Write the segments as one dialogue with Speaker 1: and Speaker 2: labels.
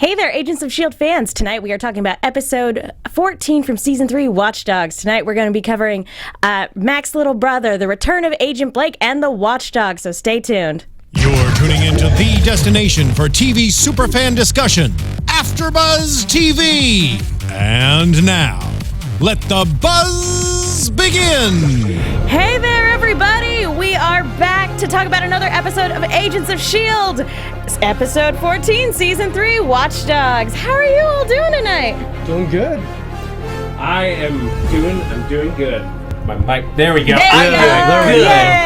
Speaker 1: Hey there, Agents of S.H.I.E.L.D. fans. Tonight we are talking about episode 14 from season 3, Watchdogs. Tonight we're going to be covering Mac's little brother, the return of Agent Blake, and the Watchdogs, so stay tuned.
Speaker 2: You're tuning into the destination for TV superfan discussion, AfterBuzz TV. And now, let the buzz begin.
Speaker 1: Hey there, everybody. We are back to talk about another episode of Agents of S.H.I.E.L.D. It's episode 14, season 3, Watchdogs. How are you all doing tonight?
Speaker 3: Doing good.
Speaker 4: I'm doing good. My mic, there we go.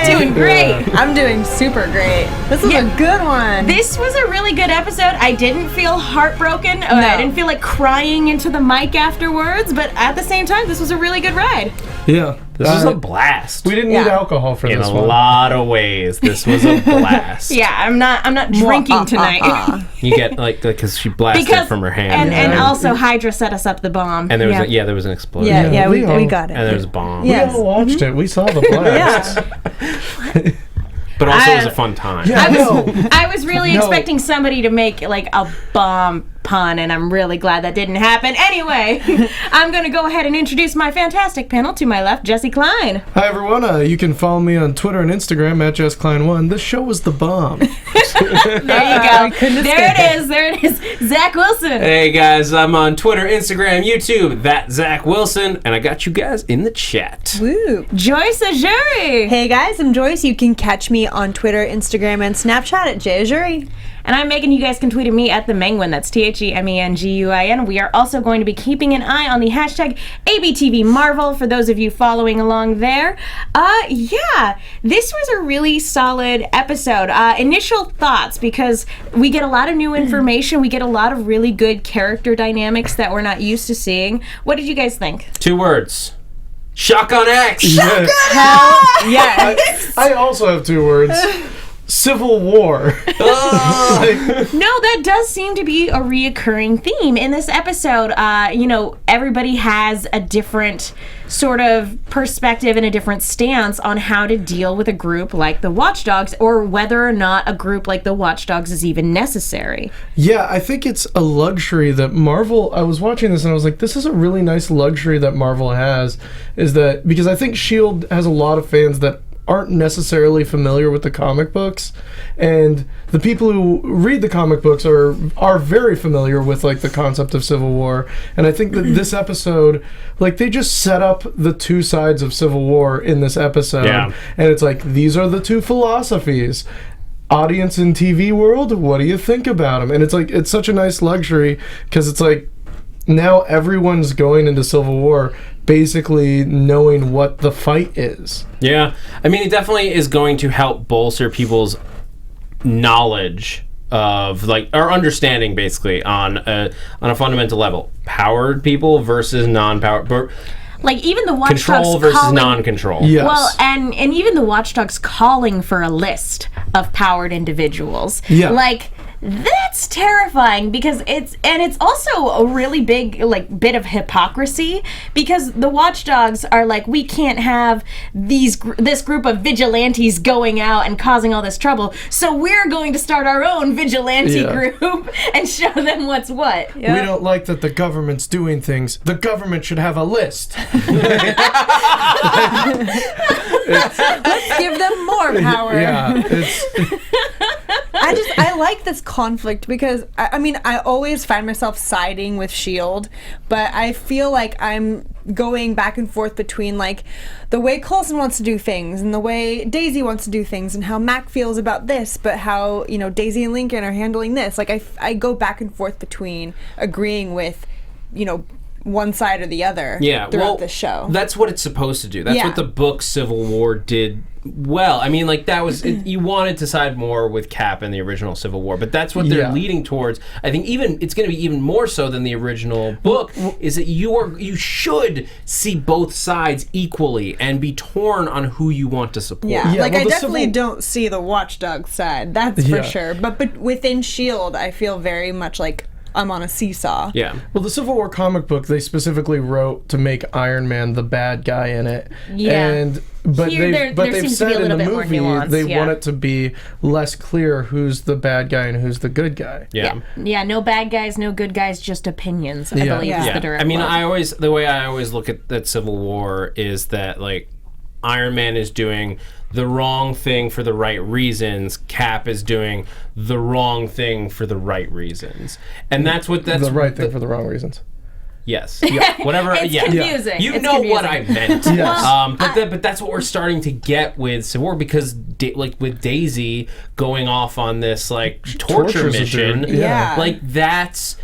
Speaker 1: Doing great.
Speaker 5: I'm doing super great. This is a good one.
Speaker 1: This was a really good episode. I didn't feel heartbroken. I didn't feel like crying into the mic afterwards, but at the same time, this was a really good ride.
Speaker 3: Yeah.
Speaker 4: This was a blast.
Speaker 3: We didn't need alcohol for this one.
Speaker 4: In a lot of ways, this was a blast.
Speaker 1: Yeah, I'm not drinking tonight.
Speaker 4: You get, because she blasted from her hand.
Speaker 1: And also Hydra set us up the bomb.
Speaker 4: And there was there was an explosion.
Speaker 5: Yeah, we got it.
Speaker 4: And there was a bomb.
Speaker 5: Yes.
Speaker 3: We all watched it. We saw the blast.
Speaker 4: But also it was a fun time.
Speaker 3: Yeah,
Speaker 1: I was really expecting somebody to make like a bomb pun, and I'm really glad that didn't happen. Anyway, I'm going to go ahead and introduce my fantastic panel. To my left, Jesse Klein.
Speaker 3: Hi, everyone. You can follow me on Twitter and Instagram at JessKlein1. This show was the bomb.
Speaker 1: There you go. There it is. Zach Wilson.
Speaker 4: Hey, guys. I'm on Twitter, Instagram, YouTube. That's Zach Wilson. And I got you guys in the chat.
Speaker 5: Woo.
Speaker 1: Joyce Ajouri.
Speaker 5: Hey guys, I'm Joyce. You can catch me on Twitter, Instagram, and Snapchat at Ajouri.
Speaker 1: And I'm Megan. You guys can tweet at me at the Menguin. That's TheMenguin. We are also going to be keeping an eye on the hashtag ABTV Marvel for those of you following along there. This was a really solid episode. Initial thoughts, because we get a lot of new information. We get a lot of really good character dynamics that we're not used to seeing. What did you guys think?
Speaker 4: 2 words. Shotgun X.
Speaker 3: Yes.
Speaker 5: Hell yes.
Speaker 3: I also have 2 words. Civil War.
Speaker 1: No, that does seem to be a reoccurring theme in this episode. Everybody has a different sort of perspective and a different stance on how to deal with a group like the Watchdogs, or whether or not a group like the Watchdogs is even necessary.
Speaker 3: Yeah, I think it's a luxury that Marvel, I was watching this and I was like, this is a really nice luxury that Marvel has, is that, because I think S.H.I.E.L.D. has a lot of fans that aren't necessarily familiar with the comic books, and the people who read the comic books are very familiar with like the concept of Civil War. And I think that this episode, like, they just set up the 2 sides of Civil War in this episode, and it's like, these are the 2 philosophies. Audience in TV world, what do you think about them? And it's like, it's such a nice luxury, because it's like, now everyone's going into Civil War basically knowing what the fight is.
Speaker 4: Yeah. I mean, it definitely is going to help bolster people's knowledge of, or understanding, basically, on a fundamental level. Powered people versus non-powered.
Speaker 1: Like, even the Watchdogs
Speaker 4: control versus non-control.
Speaker 3: Yes.
Speaker 1: Well, and even the Watchdogs calling for a list of powered individuals.
Speaker 3: Yeah.
Speaker 1: Like, that's terrifying, because it's also a really big bit of hypocrisy, because the Watchdogs are like, we can't have this group of vigilantes going out and causing all this trouble, so we're going to start our own vigilante group and show them what's what.
Speaker 3: We don't like that the government's doing things. The government should have a list.
Speaker 5: Let's give them more power.
Speaker 3: Yeah,
Speaker 5: I like this conflict, because I always find myself siding with S.H.I.E.L.D., but I feel like I'm going back and forth between like the way Coulson wants to do things and the way Daisy wants to do things, and how Mac feels about this, but how Daisy and Lincoln are handling this. Like, I go back and forth between agreeing with one side or the other throughout the show.
Speaker 4: That's what it's supposed to do. That's what the book Civil War did well. I mean, that was you wanted to side more with Cap in the original Civil War, but that's what they're leading towards. I think it's going to be even more so than the original book, is that you should see both sides equally and be torn on who you want to support.
Speaker 5: I definitely don't see the Watchdog side, that's for sure. But within S.H.I.E.L.D., I feel very much like I'm on a seesaw.
Speaker 4: Yeah.
Speaker 3: Well, the Civil War comic book, they specifically wrote to make Iron Man the bad guy in it.
Speaker 1: Yeah.
Speaker 3: And But
Speaker 1: Here, there
Speaker 3: they've
Speaker 1: seems to be a
Speaker 3: said in
Speaker 1: little
Speaker 3: the
Speaker 1: bit more
Speaker 3: movie
Speaker 1: nuance.
Speaker 3: they want it to be less clear who's the bad guy and who's the good guy.
Speaker 1: Yeah, no bad guys, no good guys, just opinions, I believe is the direct
Speaker 4: I mean,
Speaker 1: quote.
Speaker 4: the way I always look at that Civil War is that, like, Iron Man is doing the wrong thing for the right reasons. Cap is doing the wrong thing for the right reasons. And that's
Speaker 3: The right thing for the wrong reasons.
Speaker 4: Yes. Yeah. Whatever.
Speaker 1: It's
Speaker 4: yeah.
Speaker 1: confusing.
Speaker 4: You
Speaker 1: It's
Speaker 4: know
Speaker 1: confusing.
Speaker 4: what I meant.
Speaker 3: Yes.
Speaker 4: But that's what we're starting to get with Civil War, because like with Daisy going off on this like torture
Speaker 3: tortures a
Speaker 4: mission,
Speaker 3: dude. Yeah.
Speaker 4: like that's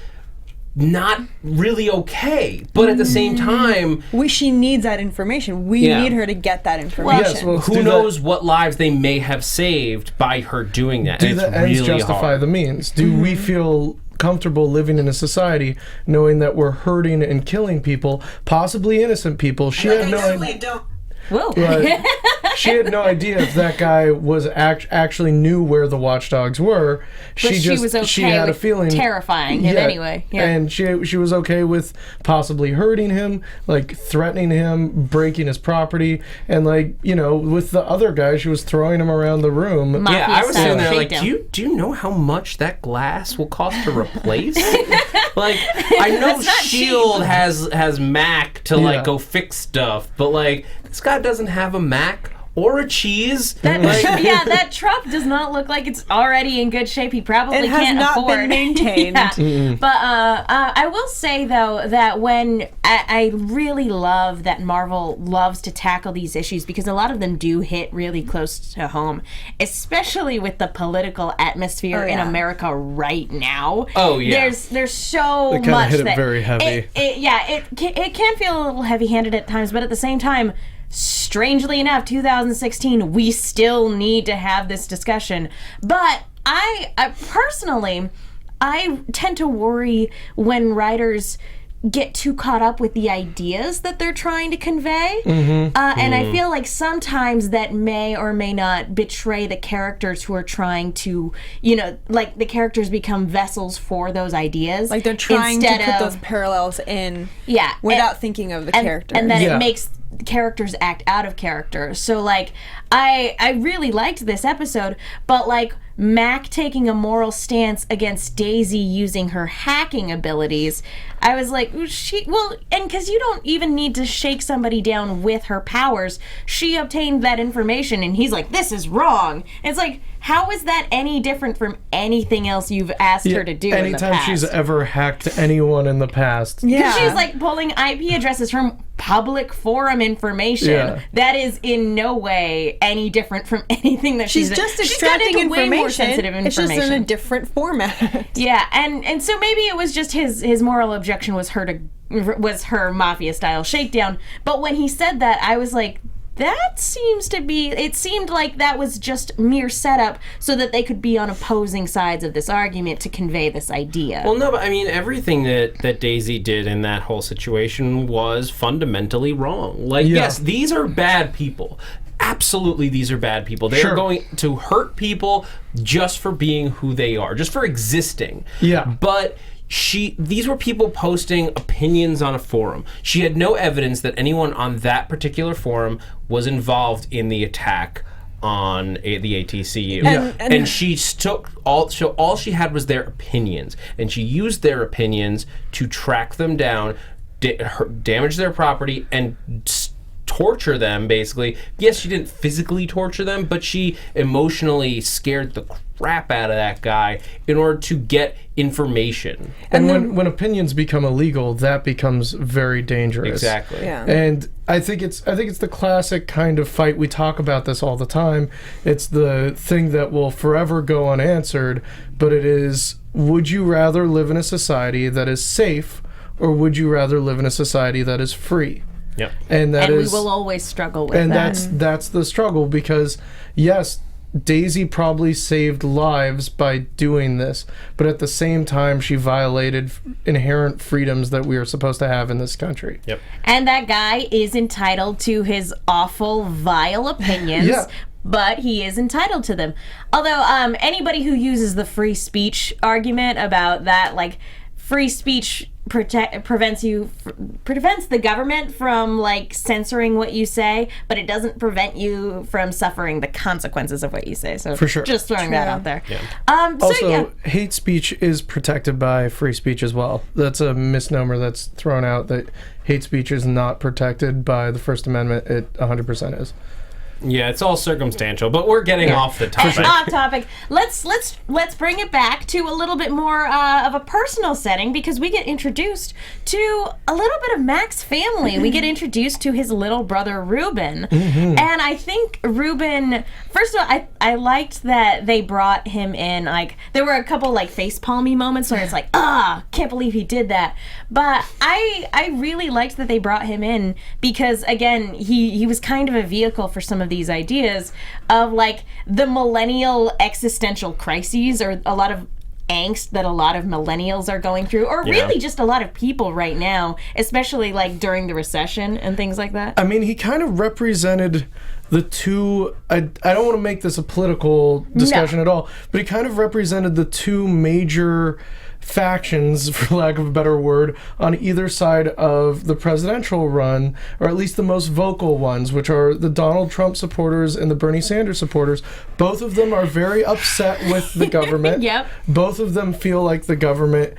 Speaker 4: not really okay. But at the same time,
Speaker 5: She needs that information. We need her to get that information.
Speaker 3: Yes, well,
Speaker 4: who knows what lives they may have saved by her doing that.
Speaker 3: Do
Speaker 4: And
Speaker 3: the
Speaker 4: it's
Speaker 3: ends
Speaker 4: really
Speaker 3: justify
Speaker 4: hard.
Speaker 3: the means? Do we feel comfortable living in a society knowing that we're hurting and killing people, possibly innocent people? She had no idea.
Speaker 1: Whoa.
Speaker 3: Right. She had no idea if that guy was actually knew where the Watchdogs were.
Speaker 1: But she was okay
Speaker 3: she had a
Speaker 1: with
Speaker 3: feeling
Speaker 1: terrifying him anyway. Yeah.
Speaker 3: And she was okay with possibly hurting him, like threatening him, breaking his property, and like, you know, with the other guy, she was throwing him around the room.
Speaker 1: Mafia
Speaker 4: Yeah, I was
Speaker 1: style
Speaker 4: sitting there like,
Speaker 1: shakedown.
Speaker 4: do you know how much that glass will cost to replace? Like, I know
Speaker 1: That's not
Speaker 4: S.H.I.E.L.D.
Speaker 1: cheap.
Speaker 4: has Mac to
Speaker 3: Yeah.
Speaker 4: like go fix stuff, but like this guy doesn't have a Mac or a cheese.
Speaker 1: That truck does not look like it's already in good shape. He probably
Speaker 5: It has
Speaker 1: can't
Speaker 5: not
Speaker 1: afford.
Speaker 5: been maintained.
Speaker 1: Yeah. But I will say though that when I really love that Marvel loves to tackle these issues, because a lot of them do hit really close to home, especially with the political atmosphere in America right now.
Speaker 4: Oh, yeah.
Speaker 1: There's so
Speaker 3: They kinda
Speaker 1: much
Speaker 3: hit it
Speaker 1: that
Speaker 3: very heavy.
Speaker 1: it can feel a little heavy-handed at times, but at the same time, strangely enough, 2016, we still need to have this discussion. But I personally, I tend to worry when writers get too caught up with the ideas that they're trying to convey. And I feel like sometimes that may or may not betray the characters who are trying to, you know, like the characters become vessels for those ideas.
Speaker 5: Like they're trying to
Speaker 1: instead
Speaker 5: put
Speaker 1: of-
Speaker 5: those parallels in
Speaker 1: Yeah,
Speaker 5: without thinking of the characters.
Speaker 1: and then
Speaker 3: Yeah.
Speaker 1: it makes characters act out of character. So like I really liked this episode, but like Mac taking a moral stance against Daisy using her hacking abilities, I was like, and because you don't even need to shake somebody down with her powers. She obtained that information and he's like, this is wrong. It's like, how is that any different from anything else you've asked her to do in the
Speaker 3: Anytime
Speaker 1: past?
Speaker 3: she's ever hacked anyone in the past.
Speaker 1: Because she's like pulling IP addresses from public forum information.
Speaker 3: Yeah.
Speaker 1: That is in no way any different from anything that
Speaker 5: she's just extracting
Speaker 1: gotten into way more
Speaker 5: information.
Speaker 1: sensitive
Speaker 5: It's just
Speaker 1: information.
Speaker 5: in a different format.
Speaker 1: Yeah, and so maybe it was just his moral objection was her mafia style shakedown. But when he said that, I was like, it seemed like that was just mere setup so that they could be on opposing sides of this argument to convey this idea.
Speaker 4: Well, no, but I mean, everything that Daisy did in that whole situation was fundamentally wrong. Like, yes, these are bad people. Absolutely, these are bad people. They are going to hurt people just for being who they are, just for existing.
Speaker 3: Yeah.
Speaker 4: But these were people posting opinions on a forum. She had no evidence that anyone on that particular forum was involved in the attack on the ATCU. And she took all she had was their opinions, and she used their opinions to track them down, damage their property, and torture them, basically. Yes, she didn't physically torture them, but she emotionally scared the crap out of that guy in order to get information.
Speaker 3: And when opinions become illegal, that becomes very dangerous.
Speaker 4: Exactly.
Speaker 5: Yeah.
Speaker 3: And I think it's the classic kind of fight. We talk about this all the time. It's the thing that will forever go unanswered, but it is, would you rather live in a society that is safe, or would you rather live in a society that is free?
Speaker 4: Yep.
Speaker 3: And
Speaker 1: we will always struggle with that.
Speaker 3: And that's the struggle, because yes, Daisy probably saved lives by doing this, but at the same time she violated inherent freedoms that we are supposed to have in this country.
Speaker 4: Yep.
Speaker 1: And that guy is entitled to his awful, vile opinions.
Speaker 3: Yeah.
Speaker 1: But he is entitled to them. Although anybody who uses the free speech argument about that, like, free speech prevents the government from like censoring what you say, but it doesn't prevent you from suffering the consequences of what you say. So
Speaker 3: for sure,
Speaker 1: just throwing that out there.
Speaker 4: Yeah.
Speaker 3: Also, hate speech is protected by free speech as well. That's a misnomer that's thrown out, that hate speech is not protected by the First Amendment. It 100% is.
Speaker 4: Yeah, it's all circumstantial, but we're getting off the topic.
Speaker 1: Off topic. Let's bring it back to a little bit more of a personal setting, because we get introduced to a little bit of Mac's family. We get introduced to his little brother Ruben, and I think Ruben. First of all, I liked that they brought him in. Like, there were a couple like face palmy moments where it's like, can't believe he did that. But I really liked that they brought him in, because again, he was kind of a vehicle for some of these ideas of like the millennial existential crises, or a lot of angst that a lot of millennials are going through, or really just a lot of people right now, especially like during the recession and things like that.
Speaker 3: I mean, he kind of represented the two. I don't want to make this a political discussion at all, but he kind of represented the two major factions, for lack of a better word, on either side of the presidential run, or at least the most vocal ones, which are the Donald Trump supporters and the Bernie Sanders supporters. Both of them are very upset with the government.
Speaker 1: Yep.
Speaker 3: Both of them feel like the government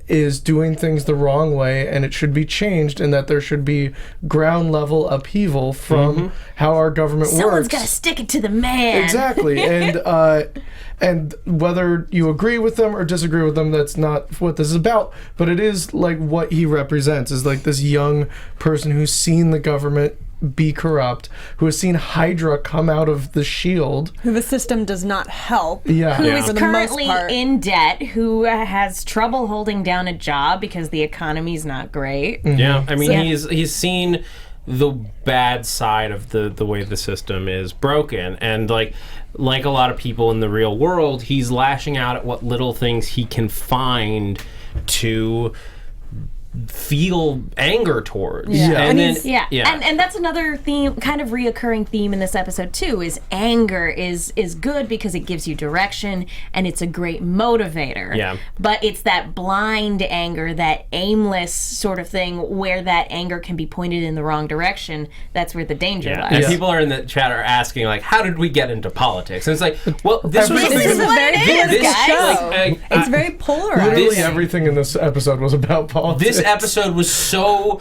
Speaker 3: is doing things the wrong way, and it should be changed, and that there should be ground level upheaval from how our government works.
Speaker 1: Someone's got to stick it to the man.
Speaker 3: Exactly. And whether you agree with them or disagree with them, that's not what this is about. But it is like what he represents, is like this young person who's seen the government be corrupt, who has seen Hydra come out of the S.H.I.E.L.D.
Speaker 5: Who the system does not help.
Speaker 1: Who is
Speaker 5: For the
Speaker 1: currently
Speaker 5: most part.
Speaker 1: in debt, who has trouble holding down a job because the economy's not great.
Speaker 4: Yeah, I mean, he's seen the bad side of the way the system is broken, and like a lot of people in the real world, he's lashing out at what little things he can find to feel anger towards. And
Speaker 1: that's another theme, kind of reoccurring theme in this episode too, is anger is good because it gives you direction and it's a great motivator.
Speaker 4: Yeah.
Speaker 1: But it's that blind anger, that aimless sort of thing, where that anger can be pointed in the wrong direction. That's where the danger lies.
Speaker 4: And people are in the chat are asking like, how did we get into politics? And it's like, well, this is
Speaker 1: what it is, guys.
Speaker 5: It's very polarized.
Speaker 3: Literally everything in this episode was about politics.
Speaker 4: This episode was so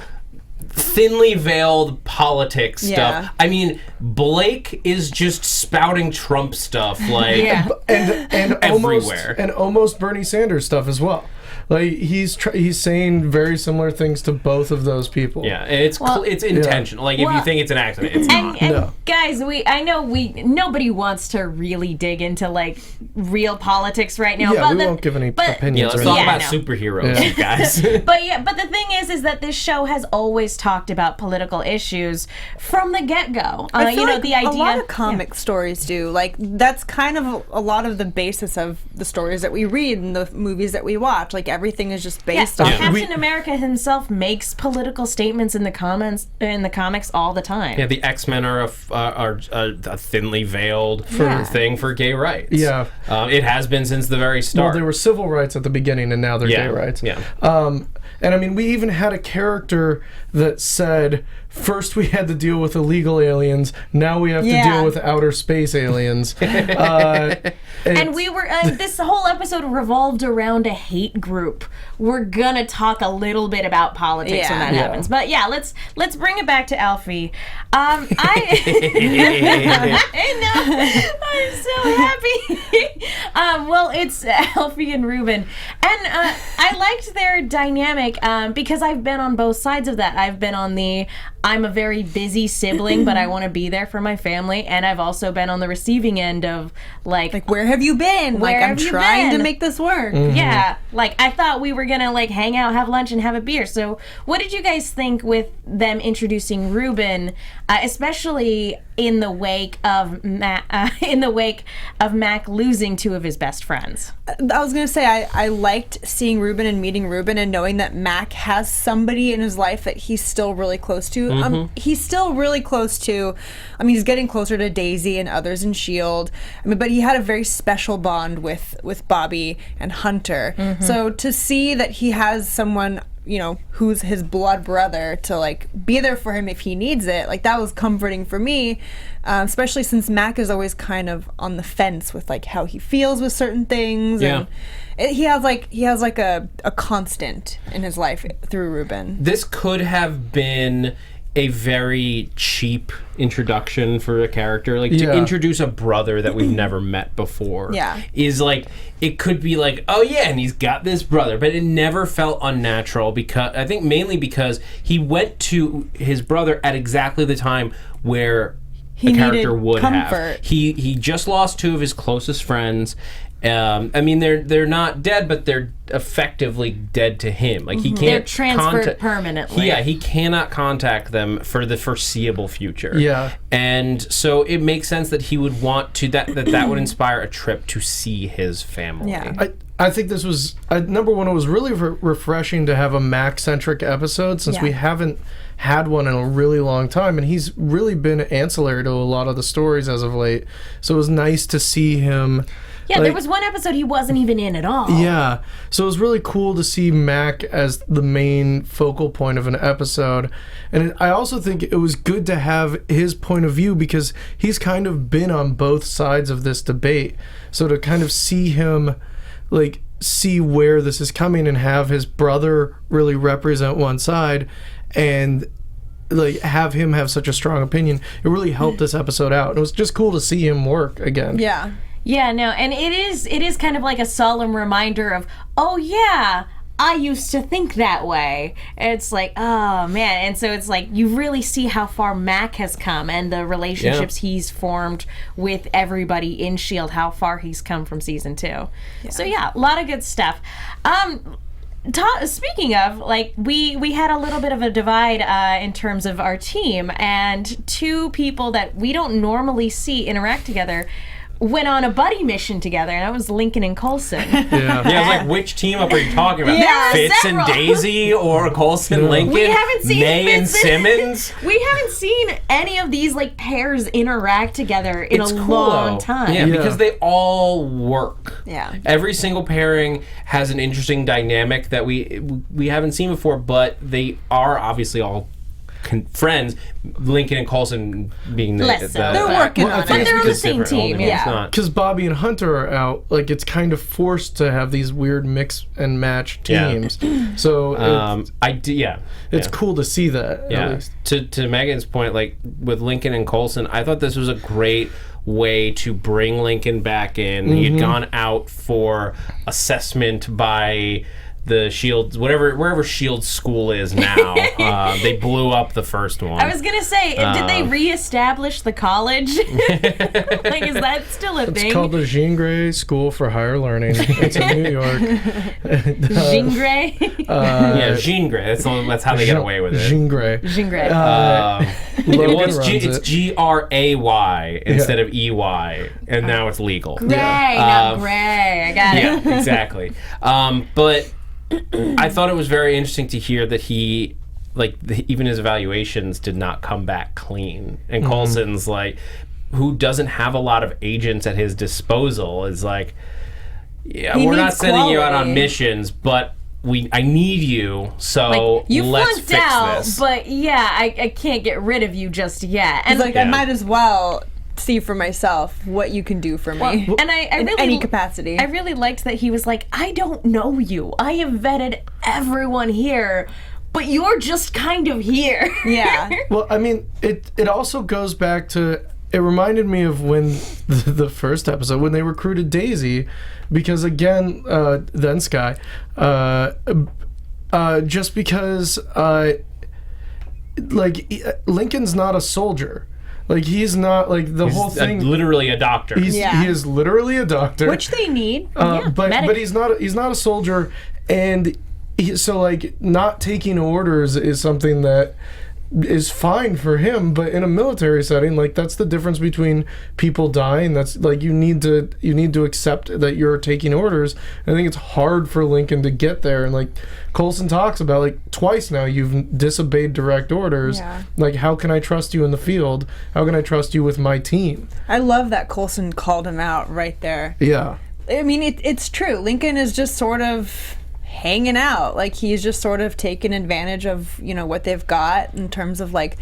Speaker 4: thinly veiled politics stuff. I mean, Blake is just spouting Trump stuff like
Speaker 3: and
Speaker 4: everywhere,
Speaker 3: almost Bernie Sanders stuff as well. Like he's saying very similar things to both of those people.
Speaker 4: Yeah, and it's intentional. Like if you think it's an accident, it's not.
Speaker 1: And guys, I know nobody wants to really dig into like real politics right now.
Speaker 3: Yeah, we won't give any opinions.
Speaker 4: Yeah, let's talk about superheroes, you guys.
Speaker 1: But the thing is that this show has always talked about political issues from the get-go.
Speaker 5: I feel like
Speaker 1: the idea.
Speaker 5: A lot of comic stories do. Like that's kind of a lot of the basis of the stories that we read and the movies that we watch. Like everything is just based on.
Speaker 1: Captain America himself makes political statements in the comics all the time.
Speaker 4: Yeah, the X-Men are a thinly veiled thing for gay rights.
Speaker 3: Yeah,
Speaker 4: it has been since the very start.
Speaker 3: Well, they were civil rights at the beginning, and now they're gay rights.
Speaker 4: Yeah.
Speaker 3: And I mean, we even had a character that said, first we had to deal with illegal aliens, now we have to deal with outer space aliens.
Speaker 1: And we were, this whole episode revolved around a hate group. We're gonna talk a little bit about politics when that happens. But let's bring it back to Alfie. I know, I'm so happy. Well, it's Alfie and Ruben. And I liked their dynamic because I've been on both sides of that. I've been on the I'm a very busy sibling, but I want to be there for my family. And I've also been on the receiving end of like
Speaker 5: where have you been?
Speaker 1: Where
Speaker 5: I'm trying to make this work.
Speaker 1: Yeah, like I thought we were gonna like hang out, have lunch, and have a beer. So what did you guys think with them introducing Ruben? Especially, in the wake of Mac losing two of his best friends.
Speaker 5: I was gonna say I liked seeing Ruben and meeting Ruben and knowing that Mac has somebody in his life that he's still really close to. He's still really close to. I mean, he's getting closer to Daisy and others in S.H.I.E.L.D. I mean, but he had a very special bond with Bobby and Hunter. So to see that he has someone, you know, who's his blood brother to like be there for him if he needs it, like that was comforting for me, especially since Mac is always kind of on the fence with like how he feels with certain things. And he has like a constant in his life through Ruben.
Speaker 4: This could have been a very cheap introduction for a character, like to introduce a brother that we've never met before. Is like, it could be like, oh yeah, and he's got this brother, but it never felt unnatural, because I think mainly because he went to his brother at exactly the time where a character would have. He just lost two of his closest friends. I mean, they're not dead, but they're effectively dead to him. Like he can't.
Speaker 1: They're transferred permanently.
Speaker 4: Yeah, he cannot contact them for the foreseeable future.
Speaker 3: Yeah,
Speaker 4: and so it makes sense that he would want to that would inspire a trip to see his family.
Speaker 5: Yeah.
Speaker 3: I think this was number one. It was really refreshing to have a Mac-centric episode, since we haven't had one in a really long time, and he's really been ancillary to a lot of the stories as of late. So it was nice to see him.
Speaker 1: Yeah, there was one episode he wasn't even in at all.
Speaker 3: Yeah, so it was really cool to see Mac as the main focal point of an episode. And I also think it was good to have his point of view, because he's kind of been on both sides of this debate. So to kind of see him, like, see where this is coming and have his brother really represent one side and like have him have such a strong opinion, it really helped this episode out. And it was just cool to see him work again.
Speaker 1: Yeah, no, and it is kind of like a solemn reminder of, oh yeah, I used to think that way. It's like, oh man, and so it's like you really see how far Mac has come and the relationships he's formed with everybody in S.H.I.E.L.D., how far he's come from season 2. Yeah. So yeah, a lot of good stuff. Speaking of, like, we had a little bit of a divide in terms of our team, and two people that we don't normally see interact together went on a buddy mission together, and that was Lincoln and Coulson.
Speaker 4: I was like, which team up are you talking about? Fitz and Daisy, or Coulson and Lincoln?
Speaker 1: We haven't seen
Speaker 4: May and Simmons?
Speaker 1: We haven't seen any of these like pairs interact together in a long time.
Speaker 4: Yeah, because they all work.
Speaker 5: Yeah.
Speaker 4: Every single pairing has an interesting dynamic that we haven't seen before, but they are obviously all friends. Lincoln and Coulson being
Speaker 1: they're working on it, but they're on the same team.
Speaker 3: Because Bobby and Hunter are out, like it's kind of forced to have these weird mix and match teams. So it's cool to see that. At least.
Speaker 4: To Megan's point, like with Lincoln and Coulson, I thought this was a great way to bring Lincoln back in. He had gone out for assessment by the S.H.I.E.L.D., wherever S.H.I.E.L.D. school is now. They blew up the first one.
Speaker 1: I was gonna say, did they reestablish the college? Like, is that still a thing?
Speaker 3: It's called the Jean Grey School for Higher Learning. It's in New York.
Speaker 1: Jean Grey?
Speaker 4: Jean Grey. That's how they get away with it.
Speaker 3: Jean Grey.
Speaker 1: Jean Grey.
Speaker 4: It's Gray instead of EY, and now it's legal.
Speaker 1: Gray, not Gray. I got it.
Speaker 4: Yeah, exactly. But I thought it was very interesting to hear that he, like, even his evaluations did not come back clean. And Coulson's like, who doesn't have a lot of agents at his disposal, is like, we're not sending you out on missions, but I need you, so
Speaker 1: like,
Speaker 4: let's fix
Speaker 1: out,
Speaker 4: this.
Speaker 1: But I can't get rid of you just yet. And
Speaker 5: I might as well see for myself what you can do for me.
Speaker 1: And I
Speaker 5: in
Speaker 1: really,
Speaker 5: any capacity.
Speaker 1: I really liked that he was like, I don't know you. I have vetted everyone here, but you're just kind of here.
Speaker 5: Yeah.
Speaker 3: Well, I mean, it also goes back to, it reminded me of when the first episode, when they recruited Daisy, because again, then Sky, just because, like, Lincoln's not a soldier. Like, he's not, like, he's whole thing.
Speaker 4: Literally a doctor.
Speaker 3: He is literally a doctor,
Speaker 5: which they need.
Speaker 3: But he's not a soldier, and so like not taking orders is something that is fine for him, but in a military setting, like, that's the difference between people dying. That's like, you need to accept that you're taking orders. I think it's hard for Lincoln to get there, and like Coulson talks about, like, twice now you've disobeyed direct orders.
Speaker 5: Yeah.
Speaker 3: Like, how can I trust you in the field? How can I trust you with my team?
Speaker 5: I love that Coulson called him out right there.
Speaker 3: Yeah.
Speaker 5: I mean, it's true. Lincoln is just sort of hanging out. Like, he's just sort of taking advantage of, what they've got in terms of, like,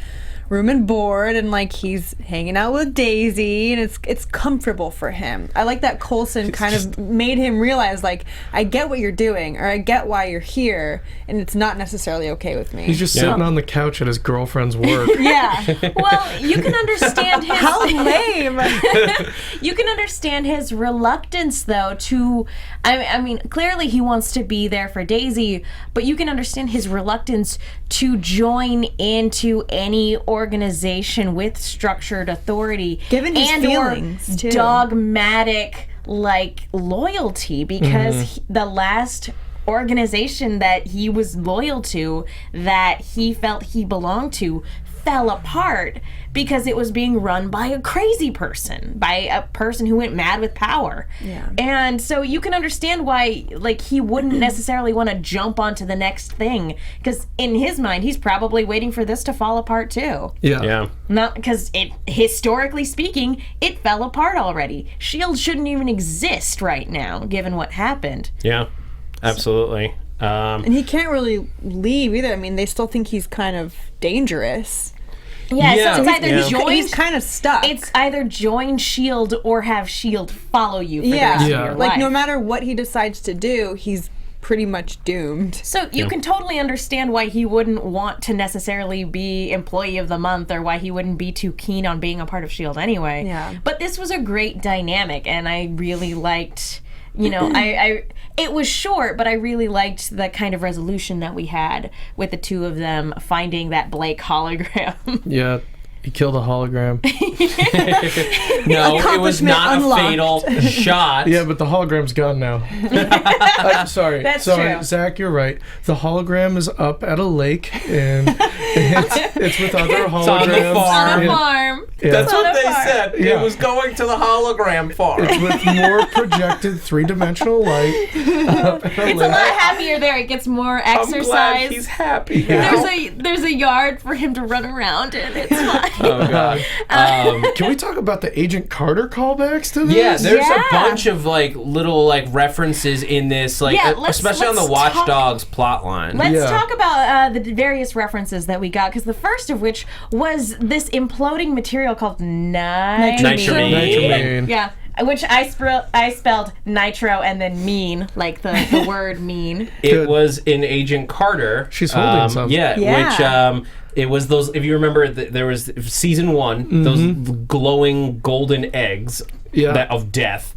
Speaker 5: room and board, and, like, he's hanging out with Daisy, and it's comfortable for him. I like that Coulson kind of made him realize, like, I get what you're doing, or I get why you're here, and it's not necessarily okay with me.
Speaker 3: He's just sitting on the couch at his girlfriend's work.
Speaker 5: Yeah.
Speaker 1: Well, you can understand his...
Speaker 5: How lame.
Speaker 1: You can understand his reluctance, though, to... I mean, clearly he wants to be there for Daisy, but you can understand his reluctance to join into any organization with structured authority.
Speaker 5: Given his
Speaker 1: and
Speaker 5: feelings,
Speaker 1: or
Speaker 5: too.
Speaker 1: Dogmatic, like, loyalty, because the last organization that he was loyal to, that he felt he belonged to, fell apart because it was being run by a crazy person, by a person who went mad with power.
Speaker 5: Yeah.
Speaker 1: And so you can understand why, like, he wouldn't necessarily want to jump onto the next thing, because in his mind, he's probably waiting for this to fall apart too.
Speaker 4: Yeah.
Speaker 1: Not because historically speaking, it fell apart already. S.H.I.E.L.D. shouldn't even exist right now, given what happened.
Speaker 4: Yeah. Absolutely.
Speaker 5: And he can't really leave either. I mean, they still think he's kind of dangerous.
Speaker 1: Yeah, so it's either
Speaker 4: Yeah.
Speaker 1: join.
Speaker 5: He's kind of stuck.
Speaker 1: It's either join S.H.I.E.L.D. or have S.H.I.E.L.D. follow you for the rest of your
Speaker 5: Like,
Speaker 1: life.
Speaker 5: no matter what he decides to do, he's pretty much doomed.
Speaker 1: So you can totally understand why he wouldn't want to necessarily be employee of the month, or why he wouldn't be too keen on being a part of S.H.I.E.L.D. anyway.
Speaker 5: Yeah.
Speaker 1: But this was a great dynamic, and I really liked... it was short, but I really liked the kind of resolution that we had with the two of them finding that Blake hologram.
Speaker 3: Yeah. He killed a hologram.
Speaker 4: No, it was
Speaker 5: Accomplishment
Speaker 4: not
Speaker 5: unlocked.
Speaker 4: a fatal shot.
Speaker 3: Yeah, but the hologram's gone now. I'm sorry.
Speaker 1: That's
Speaker 3: sorry,
Speaker 1: true.
Speaker 3: Zach, you're right. The hologram is up at a lake, and it's with other holograms.
Speaker 4: on the farm.
Speaker 1: On a
Speaker 3: and
Speaker 1: farm.
Speaker 3: Yeah.
Speaker 4: That's what
Speaker 1: on a
Speaker 4: they
Speaker 1: farm.
Speaker 4: said.
Speaker 3: Yeah.
Speaker 4: It was going to the hologram farm.
Speaker 3: It's with more projected three-dimensional light.
Speaker 1: It's a lot happier there. It gets more
Speaker 4: I'm
Speaker 1: exercise.
Speaker 4: glad he's happy now.
Speaker 1: There's a yard for him to run around in. It's fine.
Speaker 4: Oh, God.
Speaker 3: Can we talk about the Agent Carter callbacks to this?
Speaker 4: Yeah, there's
Speaker 1: Yeah.
Speaker 4: a bunch of like little like references in this, like
Speaker 1: Yeah, let's
Speaker 4: especially on the
Speaker 1: talk-
Speaker 4: Watchdogs plot line.
Speaker 1: Let's
Speaker 3: Yeah.
Speaker 1: talk about the various references that we got, because the first of which was this imploding material called
Speaker 4: Nitramine.
Speaker 1: Yeah, which I spelled nitro and then mean, like the word mean.
Speaker 4: It
Speaker 3: Good.
Speaker 4: was in Agent Carter.
Speaker 3: She's holding something.
Speaker 4: Yeah,
Speaker 5: Yeah.
Speaker 4: which it was those. If you remember, there was season 1, those glowing golden eggs
Speaker 3: Yeah.
Speaker 4: of death.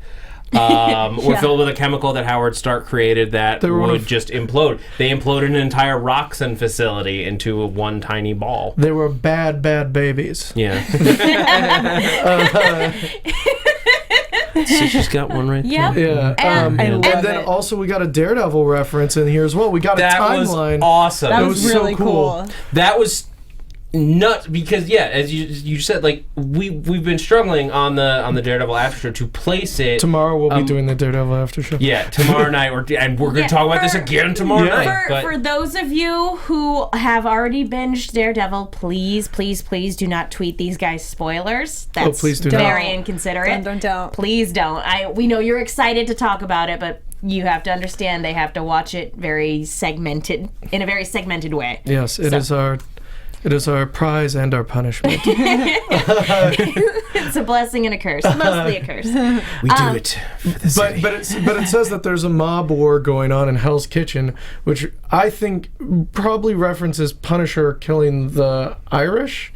Speaker 4: Were filled with a chemical that Howard Stark created that
Speaker 3: They were one
Speaker 4: would
Speaker 3: of-
Speaker 4: just implode. They imploded an entire Roxxon facility into one tiny ball.
Speaker 3: They were bad babies.
Speaker 4: Yeah. So she's got one right
Speaker 1: Yep.
Speaker 4: there.
Speaker 3: Yeah.
Speaker 1: And-
Speaker 5: I love
Speaker 3: and then
Speaker 5: it.
Speaker 3: also we got a Daredevil reference in here as well. We got
Speaker 4: That
Speaker 3: a timeline.
Speaker 4: was awesome.
Speaker 5: That
Speaker 3: It
Speaker 5: was
Speaker 3: was so
Speaker 5: really
Speaker 3: cool.
Speaker 5: cool.
Speaker 4: That was nuts because as you said, like we've been struggling on the Daredevil after show to place it.
Speaker 3: Tomorrow we'll be doing the Daredevil after show.
Speaker 4: Yeah, tomorrow night and we're going to talk about this again tomorrow night.
Speaker 1: For those of you who have already binged Daredevil, please do not tweet these guys spoilers. That's
Speaker 3: please do
Speaker 1: very
Speaker 5: not.
Speaker 1: inconsiderate.
Speaker 5: Don't.
Speaker 1: Please don't. We know you're excited to talk about it, but you have to understand they have to watch it in a very segmented way.
Speaker 3: Yes, it is our prize and our punishment.
Speaker 1: It's a blessing and a curse. Mostly a curse.
Speaker 4: we do it for the city.
Speaker 3: but it says that there's a mob war going on in Hell's Kitchen, which I think probably references Punisher killing the Irish.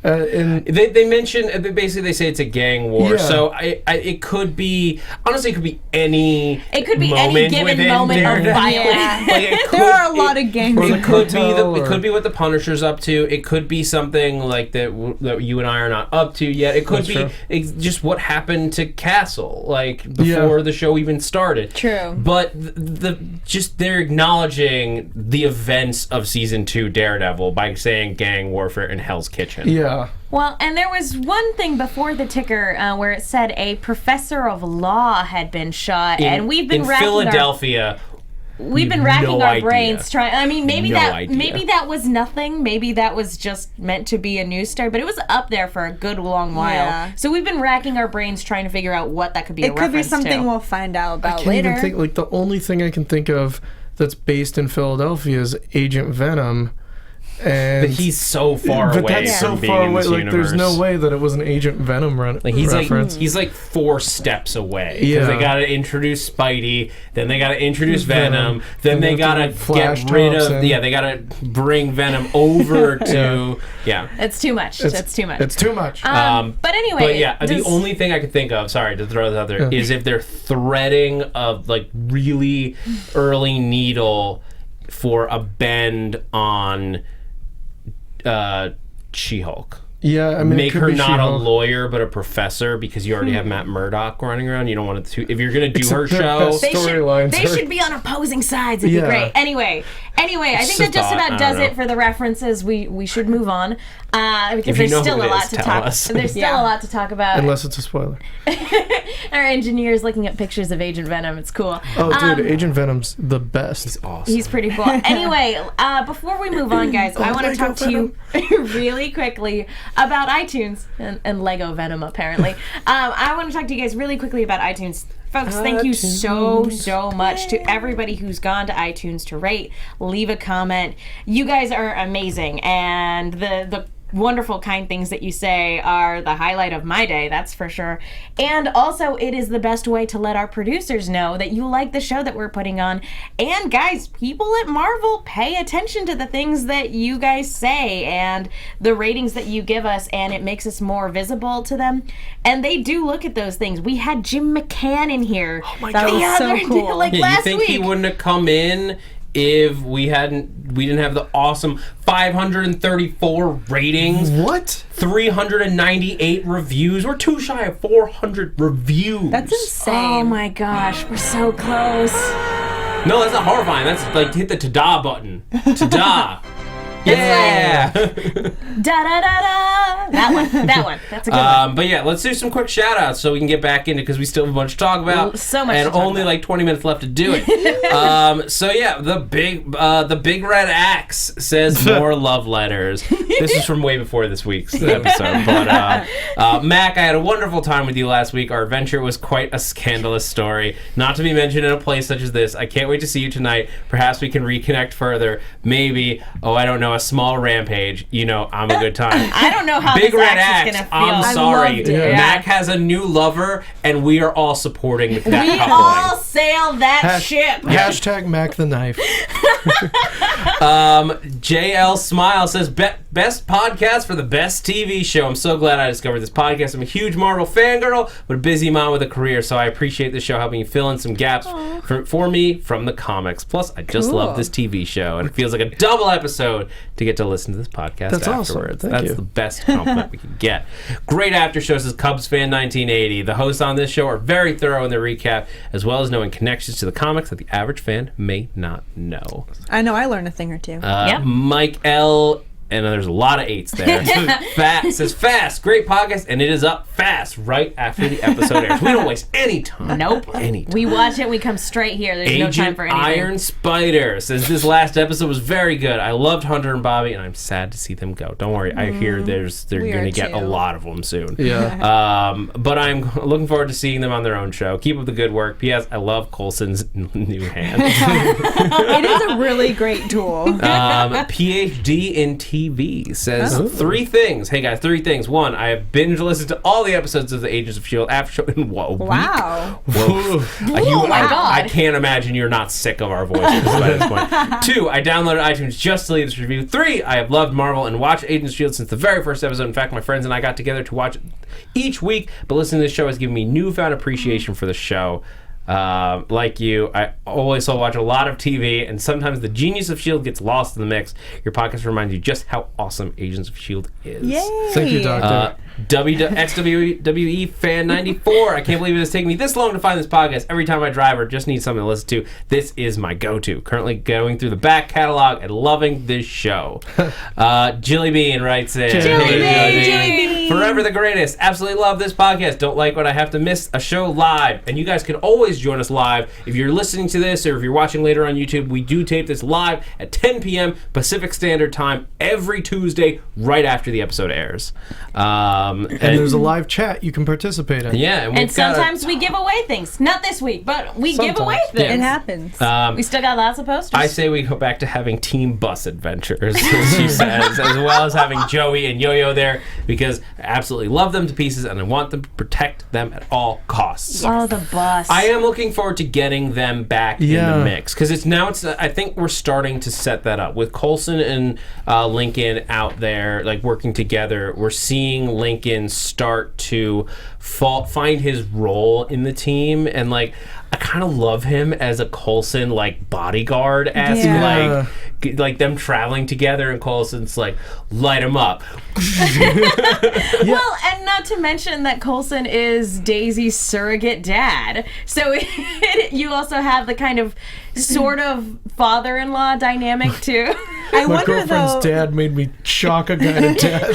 Speaker 4: They mention basically they say it's a gang war,
Speaker 3: Yeah.
Speaker 4: so it could be honestly it could be any
Speaker 1: given
Speaker 4: within
Speaker 1: moment of
Speaker 4: Daredevil.
Speaker 1: violence.
Speaker 4: Like, it could,
Speaker 5: There are a lot of gangs.
Speaker 4: It could be
Speaker 3: Hotel
Speaker 4: it could be what the Punisher's up to. It could be something like that you and I are not up to yet. It could
Speaker 3: That's
Speaker 4: be just what happened to Castle, like before the show even started.
Speaker 5: True.
Speaker 4: But they're acknowledging the events of season 2 Daredevil by saying gang warfare in Hell's Kitchen.
Speaker 3: Yeah.
Speaker 1: Well, and there was one thing before the ticker where it said a professor of law had been shot, and we've been
Speaker 4: in
Speaker 1: racking
Speaker 4: Philadelphia.
Speaker 1: We've been racking
Speaker 4: no
Speaker 1: our
Speaker 4: idea.
Speaker 1: brains trying. I mean, maybe
Speaker 4: No
Speaker 1: that
Speaker 4: idea.
Speaker 1: maybe that was nothing. Maybe that was just meant to be a news story, but it was up there for a good long while.
Speaker 5: Yeah.
Speaker 1: So we've been racking our brains trying to figure out what that could be.
Speaker 5: It could be something we'll find out about
Speaker 3: Can't
Speaker 5: later.
Speaker 3: even think, like, the only thing I can think of that's based in Philadelphia is Agent Venom. And
Speaker 4: But he's so far
Speaker 3: but
Speaker 4: away
Speaker 3: that's
Speaker 4: from
Speaker 3: so
Speaker 4: being
Speaker 3: far
Speaker 4: in
Speaker 3: away.
Speaker 4: this
Speaker 3: Like,
Speaker 4: universe.
Speaker 3: there's no way that it was an Agent Venom reference.
Speaker 4: He's like 4 steps away. Because
Speaker 3: Yeah.
Speaker 4: they got to introduce Spidey, then they got to introduce Venom, then
Speaker 3: And
Speaker 4: they
Speaker 3: they
Speaker 4: got to
Speaker 3: have to Flash
Speaker 4: get rid of
Speaker 3: Thompson.
Speaker 4: they got to bring Venom over to
Speaker 1: It's too much. That's too much.
Speaker 3: It's too much.
Speaker 1: But anyway,
Speaker 4: But yeah, the only thing I could think of, sorry to throw this out there, is if they're threading a like really early needle for a bend on She-Hulk.
Speaker 3: Yeah, I mean, it
Speaker 4: Make
Speaker 3: could
Speaker 4: her
Speaker 3: be
Speaker 4: not a
Speaker 3: She-Hulk.
Speaker 4: lawyer but a professor because you already have Matt Murdock running around. You don't want it to. If you're gonna do her
Speaker 3: Except
Speaker 4: show,
Speaker 3: best
Speaker 1: they
Speaker 3: storylines are-
Speaker 1: should be on opposing sides. It'd be
Speaker 3: Yeah.
Speaker 1: great. Anyway, I think
Speaker 4: Just
Speaker 1: that
Speaker 4: a
Speaker 1: just
Speaker 4: thought. I
Speaker 1: about
Speaker 4: don't
Speaker 1: does
Speaker 4: know.
Speaker 1: it for the references. We should move on because
Speaker 4: If you
Speaker 1: there's
Speaker 4: know
Speaker 1: still
Speaker 4: who
Speaker 1: a
Speaker 4: it
Speaker 1: lot
Speaker 4: is,
Speaker 1: to
Speaker 4: tell
Speaker 1: talk.
Speaker 4: us.
Speaker 1: There's still a lot to talk about.
Speaker 3: Unless it's a spoiler.
Speaker 1: Our engineer's looking at pictures of Agent Venom. It's cool.
Speaker 3: Oh, dude, Agent Venom's the best.
Speaker 4: He's awesome.
Speaker 1: He's pretty cool. Anyway, before we move on, guys, I want to talk to you really quickly about iTunes and Lego Venom, apparently. I want to talk to you guys really quickly about iTunes. Folks, thank you so much to everybody who's gone to iTunes to rate, leave a comment. You guys are amazing, and the wonderful, kind things that you say are the highlight of my day, that's for sure. And also, it is the best way to let our producers know that you like the show that we're putting on. And guys, people at Marvel pay attention to the things that you guys say and the ratings that you give us, and it makes us more visible to them. And they do look at those things. We had Jim McCann in here. Oh
Speaker 3: my
Speaker 5: That
Speaker 3: God.
Speaker 5: was so cool.
Speaker 1: Like
Speaker 4: Yeah, you
Speaker 1: last
Speaker 4: think
Speaker 1: week.
Speaker 4: he wouldn't have come in if we didn't have the awesome 534 ratings,
Speaker 3: What?
Speaker 4: 398 reviews? We're too shy of 400 reviews.
Speaker 5: That's insane.
Speaker 1: Oh my gosh, we're so close.
Speaker 4: No, that's not horrifying. That's like hit the ta-da button. Ta-da. Yeah.
Speaker 1: Da da da da. That one. That's a good one.
Speaker 4: But yeah, let's do some quick shout outs so we can get back into because we still have a bunch to talk about.
Speaker 1: So much
Speaker 4: and
Speaker 1: to talk
Speaker 4: only
Speaker 1: about.
Speaker 4: like 20 minutes left to do it. So yeah, the big red axe says more love letters. This is from way before this week's episode. But Mac, I had a wonderful time with you last week. Our adventure was quite a scandalous story, not to be mentioned in a place such as this. I can't wait to see you tonight. Perhaps we can reconnect further. Maybe, I don't know, a small rampage. You know, I'm a good time.
Speaker 1: I don't know how
Speaker 4: Big
Speaker 1: this
Speaker 4: Red
Speaker 1: axe is
Speaker 4: Axe,
Speaker 1: gonna feel.
Speaker 4: I'm
Speaker 5: I
Speaker 4: sorry.
Speaker 5: loved it.
Speaker 4: Mac has a new lover, and we are all supporting that
Speaker 1: We
Speaker 4: coupling.
Speaker 1: all sail that ship.
Speaker 3: Hashtag Mac the Knife.
Speaker 4: JL Smile says, best podcast for the best TV show. I'm so glad I discovered this podcast. I'm a huge Marvel fangirl, but a busy mom with a career, so I appreciate this show helping you fill in some gaps for me from the comics. Plus, I just love this TV show, and it feels like a double episode to get to listen to this podcast
Speaker 3: That's awesome.
Speaker 4: afterwards.
Speaker 3: Thank
Speaker 4: That's
Speaker 3: you.
Speaker 4: the best compliment we can get. Great after show, says Cubs fan 1980. The hosts on this show are very thorough in their recap, as well as knowing connections to the comics that the average fan may not know.
Speaker 5: I know I learned a thing or two.
Speaker 1: Yep.
Speaker 4: Mike L. And there's a lot of 8s there. Says fast, great podcast, and it is up fast right after the episode airs. We don't waste any time.
Speaker 1: Nope.
Speaker 4: Any time.
Speaker 1: We watch it, we come straight here. There's no time
Speaker 4: Agent
Speaker 1: for anything.
Speaker 4: Iron Spider says this last episode was very good. I loved Hunter and Bobby, and I'm sad to see them go. Don't worry, I hear they're
Speaker 5: We
Speaker 4: going to
Speaker 5: are
Speaker 4: get a
Speaker 5: too.
Speaker 4: lot of them soon.
Speaker 3: Yeah.
Speaker 4: But I'm looking forward to seeing them on their own show. Keep up the good work. P.S. I love Coulson's new hand.
Speaker 5: It is a really great tool.
Speaker 4: PhD in TV TV says 3 things. Hey guys, 3 things. 1, I have binge listened to all the episodes of the Agents of S.H.I.E.L.D. after show in a week.
Speaker 5: Wow.
Speaker 4: Whoa.
Speaker 1: Oh my God.
Speaker 4: I can't imagine you're not sick of our voices by this point. 2, I downloaded iTunes just to leave this review. 3, I have loved Marvel and watched Agents of S.H.I.E.L.D. since the very first episode. In fact, my friends and I got together to watch it each week, but listening to this show has given me newfound appreciation for the show. Like you, I always watch a lot of TV, and sometimes the genius of S.H.I.E.L.D. gets lost in the mix. Your podcast reminds you just how awesome Agents of S.H.I.E.L.D. is.
Speaker 5: Yay.
Speaker 3: Thank you, Doctor.
Speaker 4: XWE fan 94. I can't believe it has taken me this long to find this podcast. Every time I drive or just need something to listen to, this is my go-to. Currently going through the back catalog and loving this show. Jilly Bean writes in.
Speaker 5: Jilly Bean.
Speaker 4: Forever the greatest. Absolutely love this podcast. Don't like when I have to miss a show live. And you guys can always join us live. If you're listening to this or if you're watching later on YouTube, we do tape this live at 10 p.m. Pacific Standard Time every Tuesday right after the episode airs.
Speaker 3: And there's a live chat you can participate in.
Speaker 4: Yeah.
Speaker 1: And sometimes we give away things. Not this week, but we give away things.
Speaker 5: It happens.
Speaker 1: We still got lots of posters.
Speaker 4: I say we go back to having team bus adventures, as she says, as well as having Joey and Yo-Yo there, because I absolutely love them to pieces and I want them to protect them at all costs.
Speaker 1: Oh, the bus.
Speaker 4: I am looking forward to getting them back in the mix, because I think we're starting to set that up with Coulson and Lincoln out there, like working together. We're seeing Lincoln start to find his role in the team, and like I kind of love him as a Coulson like bodyguard-esque, like them traveling together, and Coulson's like light him up.
Speaker 1: Well, and not to mention that Coulson is Daisy's surrogate dad, so you also have the kind of sort of father-in-law dynamic too.
Speaker 5: I
Speaker 3: My
Speaker 5: wonder
Speaker 3: girlfriend's
Speaker 5: though.
Speaker 3: dad made me shock a guy to death.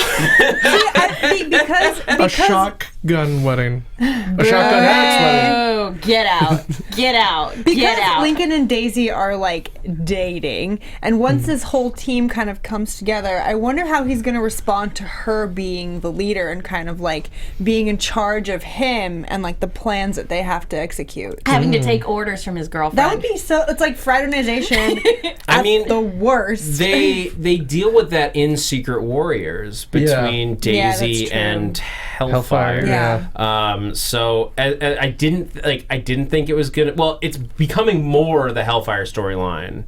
Speaker 5: because
Speaker 3: A shotgun wedding. A shotgun axe wedding.
Speaker 1: Oh, get out. Get out.
Speaker 5: Because
Speaker 1: Get out.
Speaker 5: Lincoln and Daisy are like dating, and once this whole team kind of comes together, I wonder how he's going to respond to her being the leader and kind of like being in charge of him and like the plans that they have to execute.
Speaker 1: Having to take orders from his girlfriend.
Speaker 5: That would be so. It's like fraternization.
Speaker 4: I mean,
Speaker 5: the worst.
Speaker 4: They deal with that in Secret Warriors between Daisy
Speaker 5: that's true.
Speaker 4: and Hellfire.
Speaker 5: Yeah.
Speaker 4: So I didn't think it was gonna. Well, it's becoming more the Hellfire storyline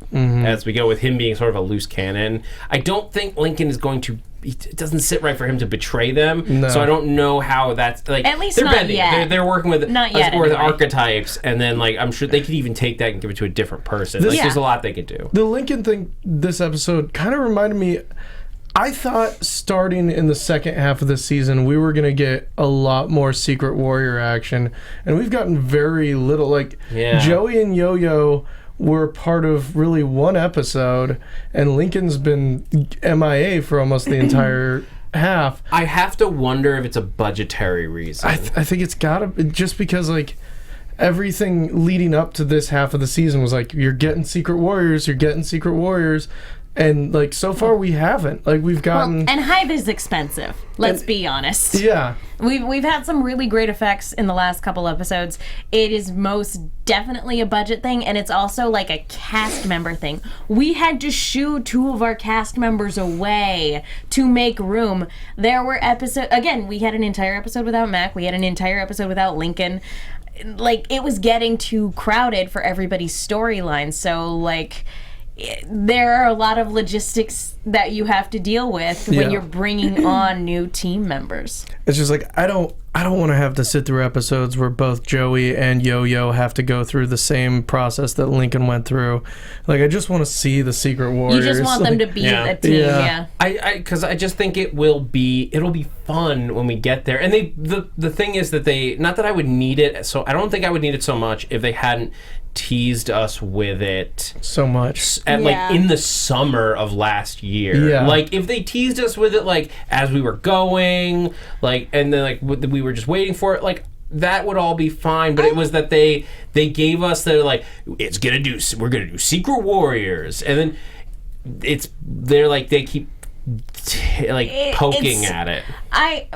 Speaker 4: as we go, with him being sort of a loose cannon. I don't think Lincoln is going to. It doesn't sit right for him to betray them.
Speaker 3: No.
Speaker 4: So I don't know how that's like.
Speaker 1: At least
Speaker 4: they're
Speaker 1: not
Speaker 4: bending.
Speaker 1: yet.
Speaker 4: They're working with
Speaker 1: Not yet,
Speaker 4: with
Speaker 1: anyway.
Speaker 4: archetypes, and then like I'm sure they could even take that and give it to a different person. Like there's a lot they could do.
Speaker 3: The Lincoln thing this episode kind of reminded me. I thought starting in the second half of the season, we were going to get a lot more Secret Warrior action, and we've gotten very little. Like, Joey and Yo-Yo were part of really one episode, and Lincoln's been MIA for almost the entire half.
Speaker 4: I have to wonder if it's a budgetary reason.
Speaker 3: I think it's got to, just because, like, everything leading up to this half of the season was like, you're getting Secret Warriors, and like so far we haven't. Like we've gotten
Speaker 1: and Hive is expensive. Let's be honest.
Speaker 3: Yeah.
Speaker 1: We've had some really great effects in the last couple episodes. It is most definitely a budget thing, and it's also like a cast member thing. We had to shoo 2 of our cast members away to make room. There were episodes, again, we had an entire episode without Mac, we had an entire episode without Lincoln. Like, it was getting too crowded for everybody's storyline, so like there are a lot of logistics that you have to deal with when you're bringing on new team members.
Speaker 3: It's just like I don't want to have to sit through episodes where both Joey and Yo-Yo have to go through the same process that Lincoln went through. Like I just want to see the Secret Warriors.
Speaker 1: You just want them to be a team,
Speaker 4: because I just think it'll be fun when we get there. And the thing is that not that I would need it, so I don't think I would need it so much if they hadn't teased us with it
Speaker 3: so much
Speaker 4: like in the summer of last year. Like if they teased us with it like as we were going, like, and then like we were just waiting for it, like that would all be fine. But it was that they gave us the like we're gonna do Secret Warriors, and then they're like they keep poking at it.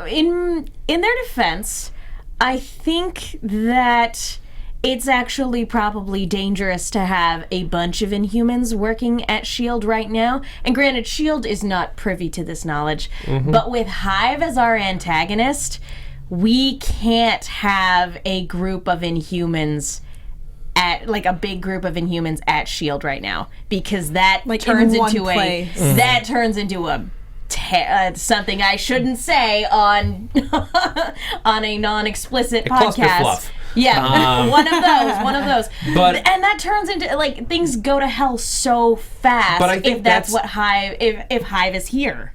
Speaker 4: In
Speaker 1: their defense, I think that it's actually probably dangerous to have a bunch of Inhumans working at S.H.I.E.L.D. right now. And granted, S.H.I.E.L.D. is not privy to this knowledge, but with Hive as our antagonist, we can't have a group of Inhumans at, like, a big group of Inhumans at S.H.I.E.L.D. right now, because that turns into that turns into a something I shouldn't say on on a non-explicit podcast.
Speaker 4: Fluff.
Speaker 1: Yeah, one of those. But and that turns into, like, things go to hell so fast. But I think if that's what Hive, if Hive is here.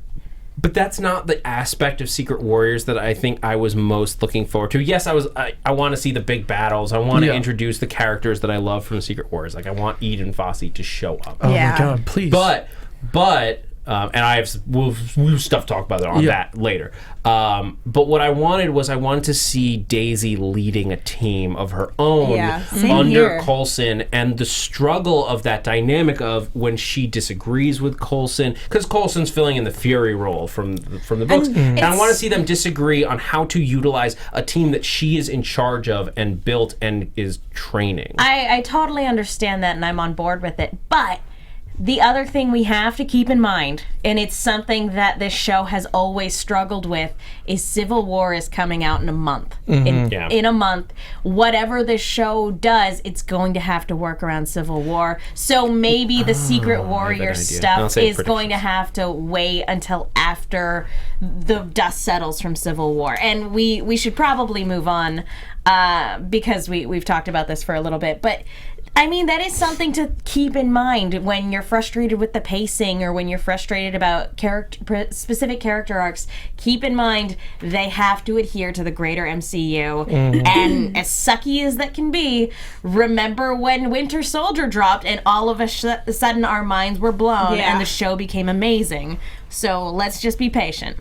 Speaker 4: But that's not the aspect of Secret Warriors that I think I was most looking forward to. Yes, I want to see the big battles. I want to introduce the characters that I love from Secret Warriors. Like, I want Eden Fossey to show up.
Speaker 3: Oh my God, please.
Speaker 4: But and I have we'll stuff to talk about it on that later. But what I wanted to see Daisy leading a team of her own under Coulson, and the struggle of that dynamic of when she disagrees with Coulson, because Coulson's filling in the Fury role from the books, and I want to see them disagree on how to utilize a team that she is in charge of and built and is training.
Speaker 1: I totally understand that, and I'm on board with it, but the other thing we have to keep in mind, and it's something that this show has always struggled with, is Civil War is coming out in a month. In a month, whatever this show does, it's going to have to work around Civil War. So maybe the Secret Warrior stuff is going to have to wait until after the dust settles from Civil War. And we should probably move on because we've talked about this for a little bit. But I mean, that is something to keep in mind when you're frustrated with the pacing or when you're frustrated about specific character arcs. Keep in mind they have to adhere to the greater MCU. And as sucky as that can be, remember when Winter Soldier dropped and all of a sudden our minds were blown and the show became amazing. So let's just be patient.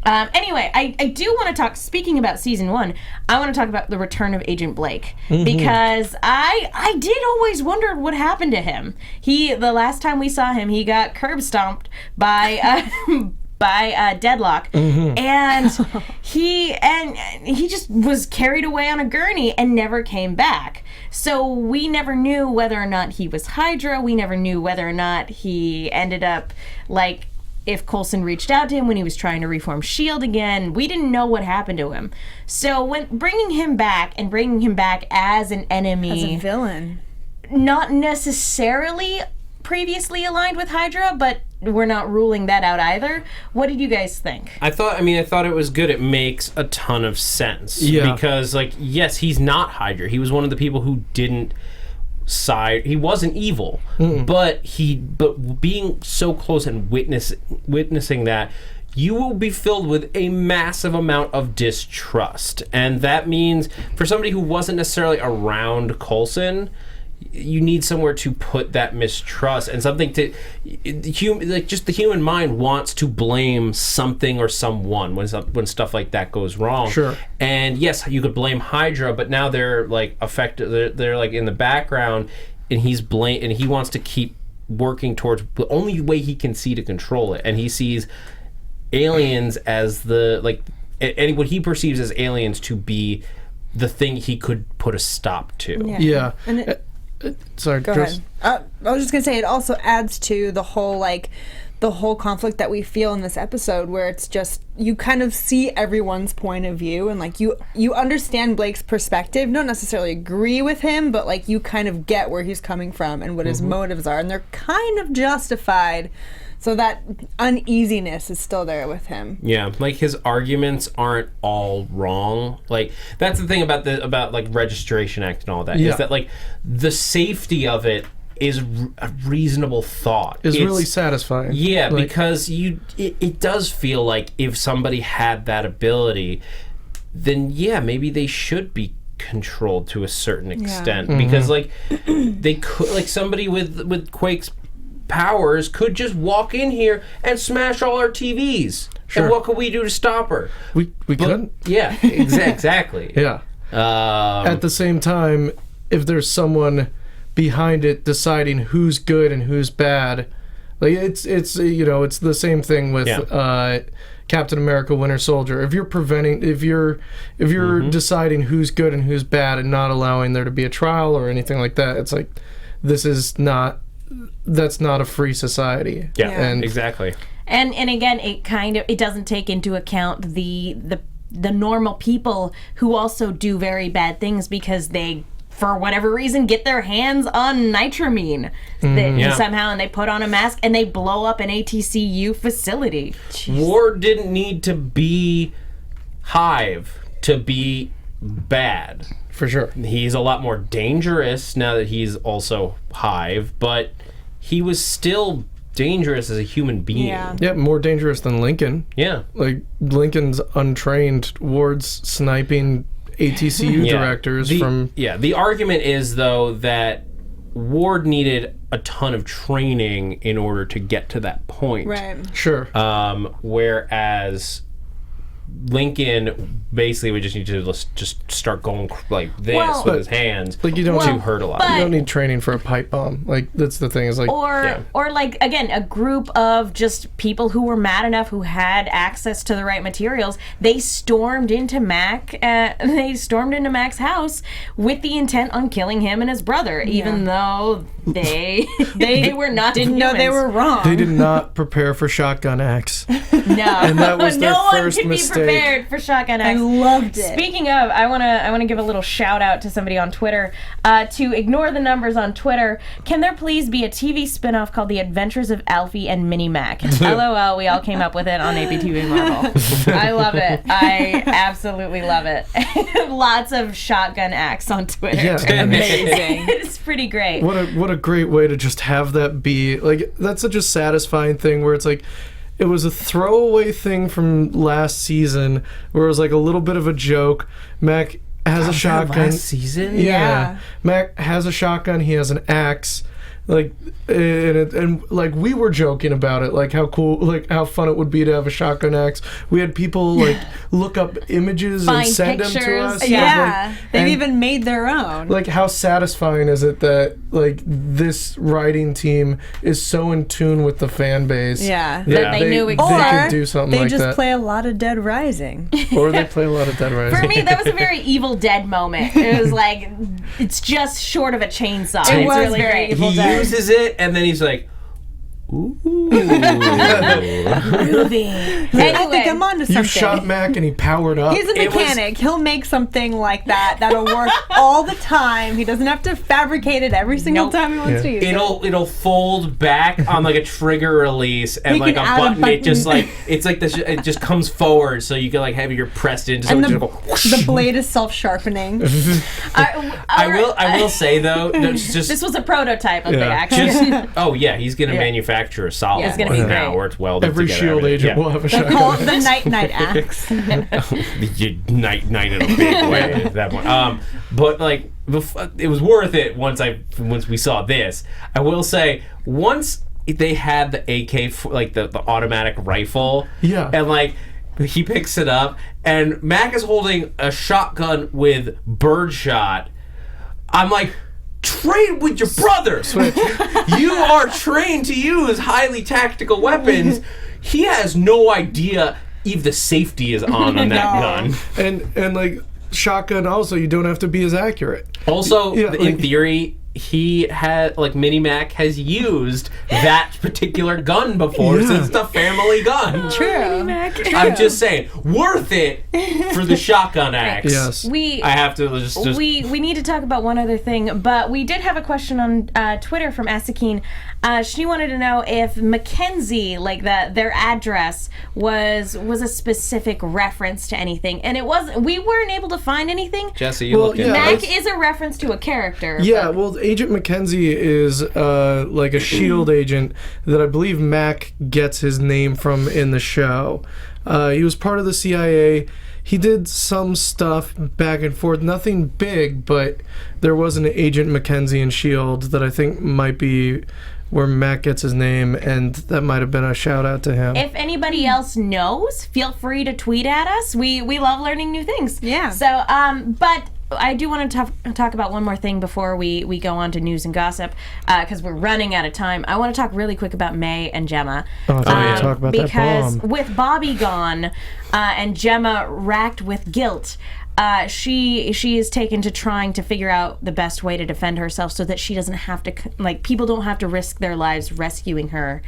Speaker 1: Anyway, I do want to talk, speaking about season 1, I want to talk about the return of Agent Blake, because I did always wonder what happened to him. The last time we saw him, he got curb stomped by Deadlock, and he just was carried away on a gurney and never came back. So we never knew whether or not he was Hydra. We never knew whether or not he ended up, like, if Coulson reached out to him when he was trying to reform S.H.I.E.L.D. again. We didn't know what happened to him. So when bringing him back as an enemy,
Speaker 5: as a villain,
Speaker 1: not necessarily previously aligned with Hydra, but we're not ruling that out either. What did you guys think?
Speaker 4: I thought it was good. It makes a ton of sense. Yeah. Because, like, yes, he's not Hydra. He was one of the people who didn't side. He wasn't evil, but being so close and witnessing that, you will be filled with a massive amount of distrust, and that means for somebody who wasn't necessarily around Coulson, you need somewhere to put that mistrust and something to just the human mind wants to blame something or someone when stuff like that goes wrong.
Speaker 3: Sure.
Speaker 4: And yes, you could blame Hydra, but now they're like affected. They're like in the background, and he wants to keep working towards the only way he can see to control it, and he sees aliens as and what he perceives as aliens to be the thing he could put a stop to.
Speaker 3: Yeah.
Speaker 5: And
Speaker 3: sorry,
Speaker 5: go ahead. I was just gonna say, it also adds to the whole conflict that we feel in this episode, where it's just, you kind of see everyone's point of view, and like you understand Blake's perspective, don't necessarily agree with him, but like you kind of get where he's coming from and what his motives are, and they're kind of justified. So that uneasiness is still there with him.
Speaker 4: Yeah, like his arguments aren't all wrong. Like that's the thing about like Registration Act and all that, is that like the safety of it is a reasonable thought.
Speaker 3: It's really satisfying.
Speaker 4: Yeah, like, because it does feel like if somebody had that ability, then yeah, maybe they should be controlled to a certain extent, because like they could, like somebody with Quake's powers could just walk in here and smash all our TVs. Sure. And what could we do to stop her?
Speaker 3: We couldn't.
Speaker 4: Yeah, exactly.
Speaker 3: Yeah. At the same time, if there's someone behind it deciding who's good and who's bad, Like it's it's the same thing with Captain America: Winter Soldier. If you're deciding who's good and who's bad and not allowing there to be a trial or anything like that, it's like that's not a free society.
Speaker 4: Yeah, and exactly.
Speaker 1: And again, it doesn't take into account the normal people who also do very bad things because they, for whatever reason, get their hands on nitramine somehow, and they put on a mask and they blow up an ATCU facility. Jeez.
Speaker 4: Ward didn't need to be Hive to be bad.
Speaker 3: For sure.
Speaker 4: He's a lot more dangerous now that he's also Hive, but he was still dangerous as a human being.
Speaker 3: Yeah, more dangerous than Lincoln.
Speaker 4: Yeah.
Speaker 3: Like, Lincoln's untrained, Ward's sniping ATCU directors from...
Speaker 4: Yeah, the argument is, though, that Ward needed a ton of training in order to get to that point.
Speaker 5: Right.
Speaker 3: Sure.
Speaker 4: Whereas Lincoln basically would just need to just start going like this with his hands
Speaker 3: like you don't
Speaker 4: to hurt a lot.
Speaker 3: You don't need training for a pipe bomb. Like, that's the thing. Is like
Speaker 1: or like, again, a group of just people who were mad enough, who had access to the right materials. They stormed into Mac's house with the intent on killing him and his brother, even though they were not
Speaker 5: didn't know they were wrong.
Speaker 3: They did not prepare for shotgun X.
Speaker 1: No,
Speaker 3: and that was their first
Speaker 1: one could
Speaker 3: mistake.
Speaker 1: Be prepared for shotgun X.
Speaker 5: I loved it.
Speaker 1: Speaking of, I wanna give a little shout out to somebody on Twitter. To ignore the numbers on Twitter, can there please be a TV spinoff called The Adventures of Alfie and Mini Mac? LOL, we all came up with it on ABTV Marvel. I love it. I absolutely love it. Lots of shotgun X on Twitter.
Speaker 3: Yeah.
Speaker 5: Amazing.
Speaker 1: It's pretty great.
Speaker 3: What a great way to just have that be like, that's such a satisfying thing where it's like, it was a throwaway thing from last season where it was like a little bit of a joke. Mac has a shotgun.
Speaker 4: Last season?
Speaker 3: Yeah. Mac has a shotgun. He has an axe. Like, and like, we were joking about it, like how cool, like how fun it would be to have a shotgun axe. We had people like look up images
Speaker 1: Find
Speaker 3: and send
Speaker 1: pictures.
Speaker 3: them to us.
Speaker 5: Yeah,
Speaker 3: Like,
Speaker 5: they've
Speaker 3: and,
Speaker 5: even made their own.
Speaker 3: like, how satisfying is it that like this writing team is so in tune with the fan base?
Speaker 5: Yeah.
Speaker 1: That they knew
Speaker 3: They
Speaker 1: exactly.
Speaker 3: could do something
Speaker 5: They
Speaker 3: like
Speaker 5: just
Speaker 3: that.
Speaker 5: play a lot of Dead Rising.
Speaker 3: Or they play a lot of Dead Rising.
Speaker 1: For me, that was a very Evil Dead moment. It was like, it's just short of a chainsaw.
Speaker 5: It
Speaker 1: It's
Speaker 5: was
Speaker 1: really
Speaker 5: very
Speaker 1: great.
Speaker 5: Evil
Speaker 4: He
Speaker 5: Dead.
Speaker 4: uses it, and then he's like, ooh.
Speaker 1: Ruben.
Speaker 5: I think I'm onto something.
Speaker 3: You shot Mac and he powered up.
Speaker 5: He's a mechanic. He'll make something like that that'll work all the time. He doesn't have to fabricate it every single time he wants to use it.
Speaker 4: It'll fold back on like a trigger release and
Speaker 5: He
Speaker 4: like a
Speaker 5: can add a
Speaker 4: button. It
Speaker 5: button.
Speaker 4: just like it's like this. It just comes forward, so you can like have your pressed into
Speaker 5: And
Speaker 4: something.
Speaker 5: the blade is self-sharpening.
Speaker 4: I will say though, just
Speaker 1: This was a prototype of the
Speaker 3: Yeah.
Speaker 1: action.
Speaker 4: oh yeah, he's gonna manufacture a solid
Speaker 1: Yeah, it's gonna
Speaker 4: one
Speaker 1: be
Speaker 4: now
Speaker 1: great.
Speaker 4: where it's welded
Speaker 3: Every
Speaker 4: together.
Speaker 3: S.H.I.E.L.D. agent
Speaker 4: Yeah.
Speaker 3: will have a
Speaker 5: They'll
Speaker 3: shotgun.
Speaker 5: call it the night axe.
Speaker 4: You night in a big way at that point. But like it was worth it once we saw this. I will say once they had the AK like the automatic rifle.
Speaker 3: Yeah.
Speaker 4: And like he picks it up and Mac is holding a shotgun with birdshot. I'm like, train with your brother. You are trained to use highly tactical weapons. He has no idea if the safety is on that gun.
Speaker 3: And like shotgun also, you don't have to be as accurate.
Speaker 4: Also,
Speaker 3: Yeah,
Speaker 4: in
Speaker 3: like-
Speaker 4: theory, he had like Mini Mac has used that particular gun before
Speaker 3: Yeah.
Speaker 4: since the family gun.
Speaker 5: True.
Speaker 4: I'm just saying, worth it for the shotgun axe.
Speaker 3: Yes.
Speaker 1: I
Speaker 4: have to just
Speaker 1: we need to talk about one other thing, but we did have a question on Twitter from Asakine. She wanted to know if Mackenzie, like their address, was a specific reference to anything, and it wasn't. We weren't able to find anything.
Speaker 4: Jesse, you
Speaker 3: Well,
Speaker 4: look
Speaker 3: yeah,
Speaker 4: into
Speaker 1: Mac
Speaker 4: it.
Speaker 1: is a reference to a character.
Speaker 3: Yeah,
Speaker 1: but-
Speaker 3: well, Agent Mackenzie is like a S.H.I.E.L.D. agent that I believe Mac gets his name from in the show. He was part of the CIA. He did some stuff back and forth, nothing big, but there was an Agent Mackenzie in S.H.I.E.L.D. that I think might be where Mac gets his name, and that might have been a shout out to him.
Speaker 1: If anybody else knows, feel free to tweet at us. We love learning new things.
Speaker 5: Yeah.
Speaker 1: So, but I do want to talk about one more thing before we go on to news and gossip, because we're running out of time. I want to talk really quick about May and Gemma.
Speaker 3: Talk about that
Speaker 1: because
Speaker 3: bomb.
Speaker 1: with Bobby gone and Gemma racked with guilt, she is taken to trying to figure out the best way to defend herself so that she doesn't have to, like, people don't have to risk their lives rescuing her.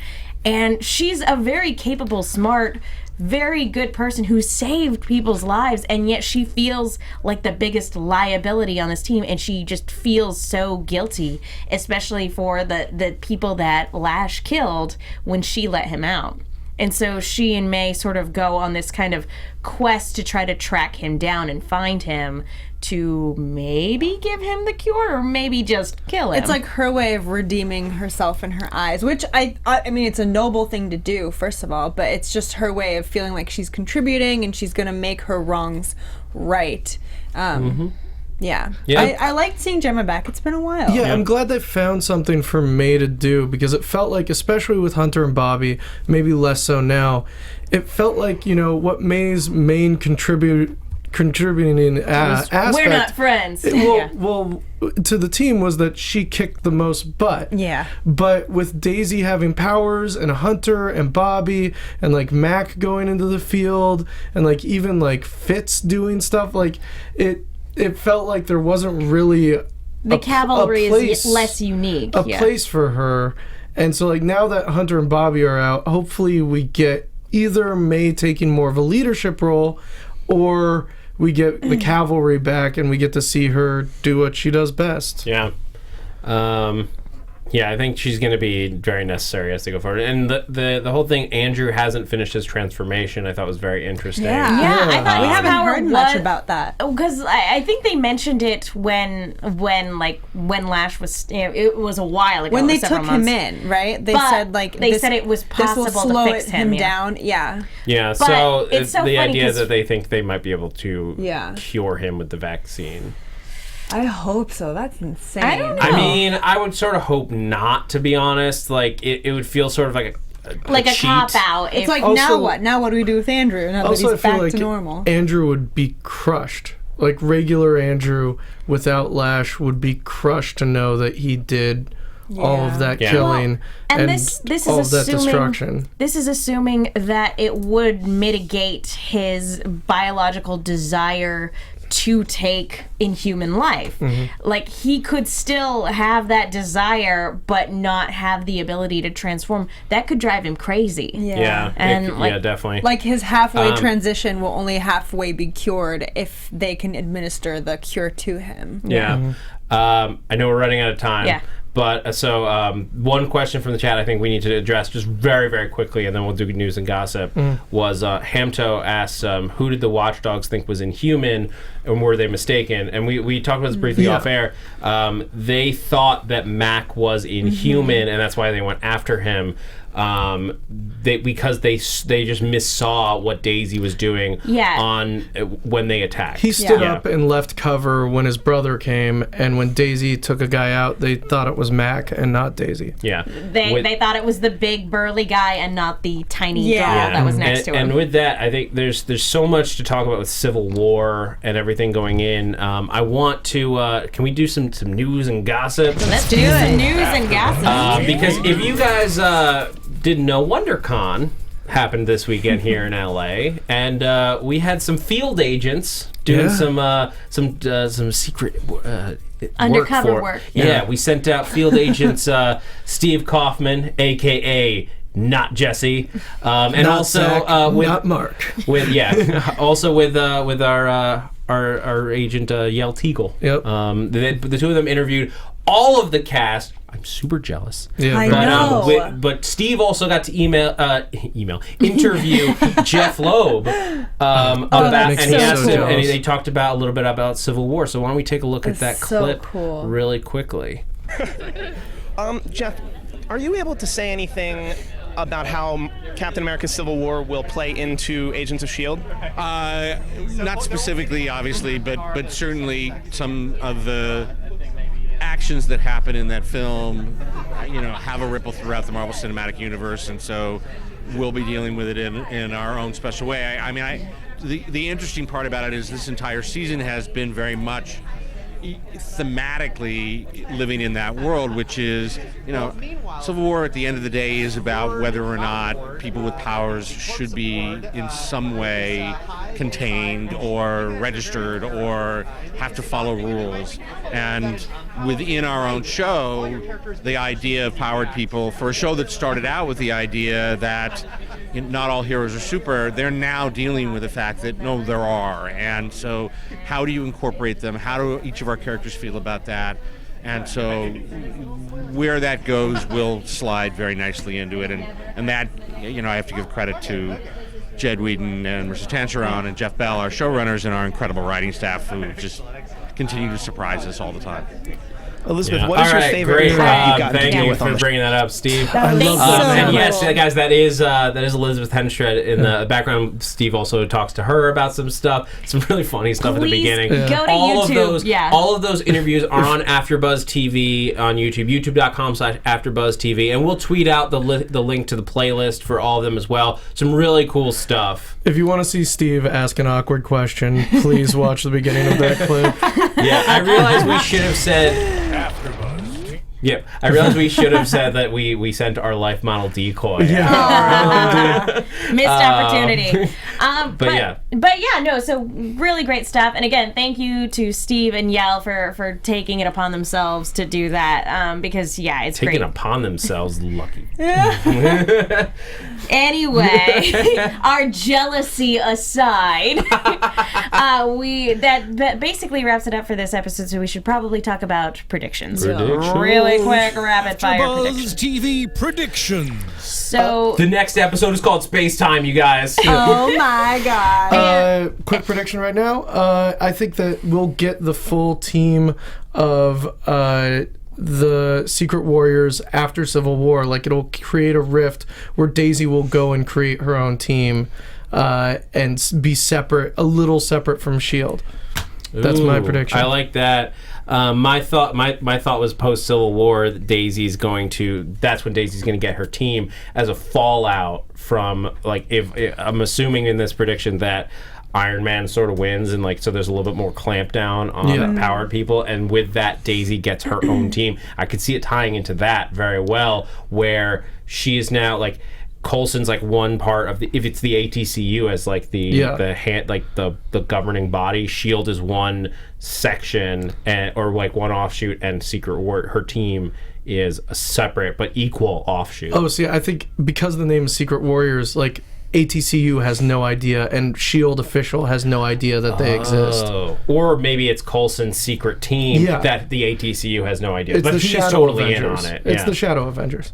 Speaker 1: And she's a very capable, smart, very good person who saved people's lives, and yet she feels like the biggest liability on this team, and she just feels so guilty, especially for the people that Lash killed when she let him out. And so she and May sort of go on this kind of quest to try to track him down and find him to maybe give him the cure or maybe just kill him.
Speaker 5: It's like her way of redeeming herself in her eyes, which I mean, it's a noble thing to do, first of all, but it's just her way of feeling like she's contributing and she's going to make her wrongs right. Yeah. I liked seeing Gemma back. It's been a while.
Speaker 3: Yeah, I'm glad they found something for May to do, because it felt like, especially with Hunter and Bobby, maybe less so now, it felt like, you know, what May's main contributing aspect...
Speaker 1: We're not friends.
Speaker 3: Well, to the team was that she kicked the most butt.
Speaker 5: Yeah.
Speaker 3: But with Daisy having powers and Hunter and Bobby and, like, Mac going into the field and, like, even, like, Fitz doing stuff, like, it felt like there wasn't really
Speaker 1: the cavalry is less unique.
Speaker 3: A place for her. And so, like, now that Hunter and Bobby are out, hopefully we get either May taking more of a leadership role, or we get the cavalry back and we get to see her do what she does best.
Speaker 4: Yeah. Yeah, I think she's going to be very necessary as they go forward. And the whole thing, Andrew hasn't finished his transformation, I thought was very interesting.
Speaker 1: Yeah, I thought
Speaker 5: we haven't heard much about that.
Speaker 1: Because I think they mentioned it when Lash was, you know, it was a while ago.
Speaker 5: When they took him in, right? They said, like,
Speaker 1: they said it was possible
Speaker 5: this will slow
Speaker 1: to fix him
Speaker 5: down. Yeah.
Speaker 4: Yeah,
Speaker 1: But
Speaker 4: so
Speaker 1: it's so
Speaker 4: the
Speaker 1: funny
Speaker 4: idea
Speaker 1: 'cause-
Speaker 4: that they think they might be able to cure him with the vaccine.
Speaker 5: I hope so. That's insane.
Speaker 1: I don't know.
Speaker 4: I mean, I would sort of hope not, to be honest. Like, it would feel sort of like a
Speaker 1: cheat. Cop out.
Speaker 5: It's like, now what? Now what do we do with Andrew? Now that
Speaker 3: Also, I
Speaker 5: he's
Speaker 3: feel
Speaker 5: back
Speaker 3: like
Speaker 5: to normal.
Speaker 3: Andrew would be crushed. Like, regular Andrew without Lash would be crushed to know that he did all of that killing
Speaker 1: and this is
Speaker 3: all of that
Speaker 1: assuming,
Speaker 3: destruction.
Speaker 1: This is assuming that it would mitigate his biological desire to take inhuman life. Like, he could still have that desire but not have the ability to transform. That could drive him crazy.
Speaker 4: Yeah,
Speaker 1: and
Speaker 4: yeah, definitely.
Speaker 5: Like, his halfway transition will only halfway be cured if they can administer the cure to him.
Speaker 4: Yeah. I know we're running out of time.
Speaker 1: Yeah.
Speaker 4: But so one question from the chat I think we need to address just very, very quickly, and then we'll do news and gossip, was Hamto asked, who did the Watchdogs think was inhuman, and were they mistaken? And we talked about this briefly off air. They thought that Mac was inhuman, and that's why they went after him. Because they just missaw what Daisy was doing on when they attacked.
Speaker 3: He stood up and left cover when his brother came, and when Daisy took a guy out, they thought it was Mac and not Daisy.
Speaker 4: Yeah.
Speaker 1: They thought it was the big burly guy and not the tiny doll that was next to him.
Speaker 4: And with that, I think there's so much to talk about with Civil War and everything going in. I want to can we do some news and gossip?
Speaker 1: Let's do some news and gossip.
Speaker 4: Because if you guys didn't know, WonderCon happened this weekend here in LA, and we had some field agents doing some secret
Speaker 1: undercover work.
Speaker 4: Yeah, we sent out field agents Steve Kaufman, aka not Jesse, and
Speaker 3: not
Speaker 4: also
Speaker 3: Zach,
Speaker 4: with
Speaker 3: not Mark.
Speaker 4: Also with our agent Yale Teagle.
Speaker 3: Yep.
Speaker 4: The two of them interviewed all of the cast. I'm super jealous.
Speaker 3: Yeah,
Speaker 5: I know.
Speaker 4: But Steve also got to interview Jeff Loeb about, and they talked about a little bit about Civil War. So why don't we take a look at that clip really quickly?
Speaker 6: Jeff, are you able to say anything about how Captain America's Civil War will play into Agents of S.H.I.E.L.D.?
Speaker 7: Not specifically, obviously, but certainly some of the actions that happen in that film have a ripple throughout the Marvel Cinematic Universe, and so we'll be dealing with it in our own special way. The interesting part about it is this entire season has been very much thematically living in that world, which is, Civil War at the end of the day is about whether or not people with powers should be in some way contained or registered or have to follow rules. And within our own show, the idea of powered people, for a show that started out with the idea that not all heroes are super, they're now dealing with the fact that no, there are. And so how do you incorporate them? How do each of our characters feel about that? And so where that goes will slide very nicely into it. And that, I have to give credit to Jed Whedon and Marissa Tancheron and Jeff Bell, our showrunners, and our incredible writing staff who just continue to surprise us all the time.
Speaker 6: Elizabeth, what is your favorite part you've gotten to deal with on
Speaker 4: for
Speaker 6: the
Speaker 4: bringing that up, Steve.
Speaker 3: I love that.
Speaker 4: And yes, guys, that is Elizabeth Henstred in the background. Steve also talks to her about some stuff, some really funny stuff at the beginning.
Speaker 1: Go to YouTube.
Speaker 4: All of those interviews are on AfterBuzz TV on YouTube, youtube.com/AfterBuzz TV, and we'll tweet out the link to the playlist for all of them as well. Some really cool stuff.
Speaker 3: If you want to see Steve ask an awkward question, please watch the beginning of that clip.
Speaker 4: Yeah, I realize we should have said
Speaker 2: AfterBuzz.
Speaker 4: Yep, I realized we should have said that we sent our life model decoy.
Speaker 3: Yeah.
Speaker 1: Missed opportunity. So really great stuff. And again, thank you to Steve and Yell for taking it upon themselves to do that. Because it's
Speaker 4: taking
Speaker 1: great.
Speaker 4: Upon themselves, lucky.
Speaker 1: Anyway, our jealousy aside, that basically wraps it up for this episode. So we should probably talk about predictions. Really quick, rapid fire
Speaker 2: AfterBuzz
Speaker 1: predictions.
Speaker 2: TV predictions.
Speaker 1: So
Speaker 4: the next episode is called Space Time, you guys.
Speaker 5: Oh my god.
Speaker 3: Quick prediction right now. I think that we'll get the full team of the Secret Warriors after Civil War. Like, it'll create a rift where Daisy will go and create her own team and be separate, a little separate from S.H.I.E.L.D. That's my prediction.
Speaker 4: I like that. My thought was post Civil War that that's when Daisy's going to get her team as a fallout from, like, if I'm assuming in this prediction that Iron Man sort of wins, and so there's a little bit more clampdown on powered people, and with that Daisy gets her own team. I could see it tying into that very well, where she is now Coulson's one part of if it's the ATCU as the hand, the governing body. S.H.I.E.L.D. is one section or one offshoot, and Secret War, her team, is a separate but equal offshoot.
Speaker 3: Oh, see, I think because the name is Secret Warriors, ATCU has no idea, and S.H.I.E.L.D. official has no idea that they exist.
Speaker 4: Or maybe it's Coulson's secret team that the ATCU has no idea. But he's totally
Speaker 3: Avengers.
Speaker 4: In on it.
Speaker 3: It's the Shadow Avengers.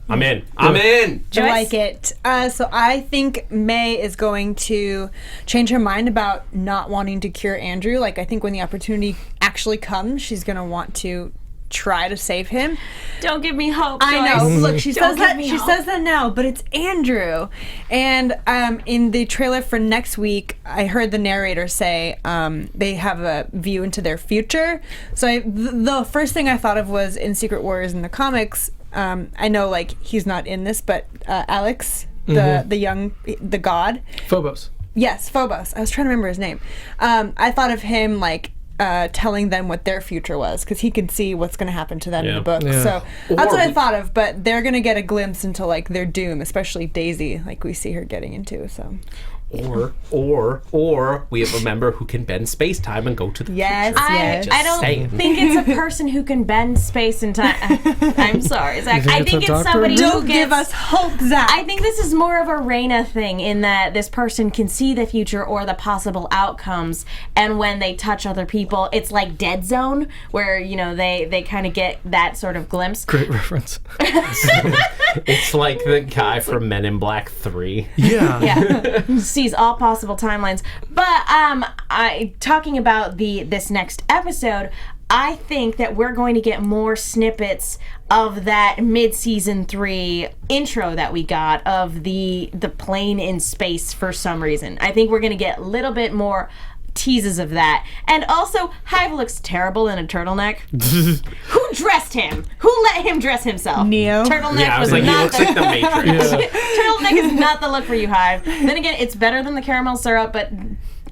Speaker 4: I'm in. I'm in.
Speaker 5: I like it. So I think May is going to change her mind about not wanting to cure Andrew. I think when the opportunity actually comes, she's going to want to try to save him.
Speaker 1: Don't give me hope,
Speaker 5: I know.
Speaker 1: Joyce.
Speaker 5: Look, she says that.
Speaker 1: me
Speaker 5: She
Speaker 1: hope.
Speaker 5: says that now, but it's Andrew. And in the trailer for next week, I heard the narrator say they have a view into their future. So the first thing I thought of was in Secret Warriors in the comics. I know, he's not in this, but Alex, the god.
Speaker 3: Phobos.
Speaker 5: Yes, Phobos. I was trying to remember his name. I thought of him telling them what their future was, because he can see what's going to happen to them in the book.
Speaker 3: Yeah.
Speaker 5: So that's what I thought of. But they're going to get a glimpse into their doom, especially Daisy, we see her getting into. So.
Speaker 4: Or we have a member who can bend space time and go to the future.
Speaker 1: I don't think it's a person who can bend space and time. I'm sorry, Zach. I think it's somebody who
Speaker 5: Don't give us hope, Zach.
Speaker 1: I think this is more of a Raina thing, in that this person can see the future or the possible outcomes, and when they touch other people, it's like Dead Zone, where they kind of get that sort of glimpse.
Speaker 3: Great reference.
Speaker 4: It's like the guy from Men in Black 3.
Speaker 3: Yeah.
Speaker 1: Sees all possible timelines. But talking about this next episode, I think that we're going to get more snippets of that mid-season 3 intro that we got of the plane in space for some reason. I think we're going to get a little bit more teases of that. And also, Hive looks terrible in a turtleneck. Who dressed him? Who let him dress himself?
Speaker 5: Neo.
Speaker 1: Turtleneck
Speaker 4: Yeah, I was
Speaker 1: was
Speaker 4: like, he
Speaker 1: not
Speaker 4: looks like the Matrix.
Speaker 1: turtleneck is not the look for you, Hive. Then again, it's better than the caramel syrup, but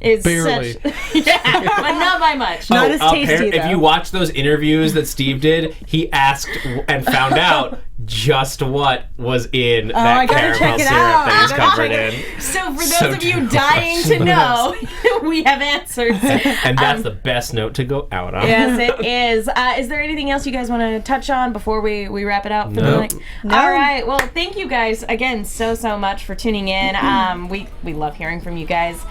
Speaker 1: it's
Speaker 3: Barely.
Speaker 1: such yeah, but not by much.
Speaker 5: Not as tasty,
Speaker 4: If
Speaker 5: though.
Speaker 4: you watch those interviews that Steve did, he asked and found out just what was in
Speaker 5: I
Speaker 4: that
Speaker 5: gotta
Speaker 4: caramel
Speaker 5: check it
Speaker 4: syrup
Speaker 5: out.
Speaker 4: that he's
Speaker 1: I gotta
Speaker 4: covered
Speaker 1: check
Speaker 4: in.
Speaker 1: So for
Speaker 4: So
Speaker 1: those of you
Speaker 4: too
Speaker 1: dying to know, we have answers.
Speaker 4: And that's the best note to go out on.
Speaker 1: Yes, it is. Is there anything else you guys want to touch on before we wrap it out for the night?
Speaker 5: No.
Speaker 1: All right. Well, thank you guys again so much for tuning in. We love hearing from you guys.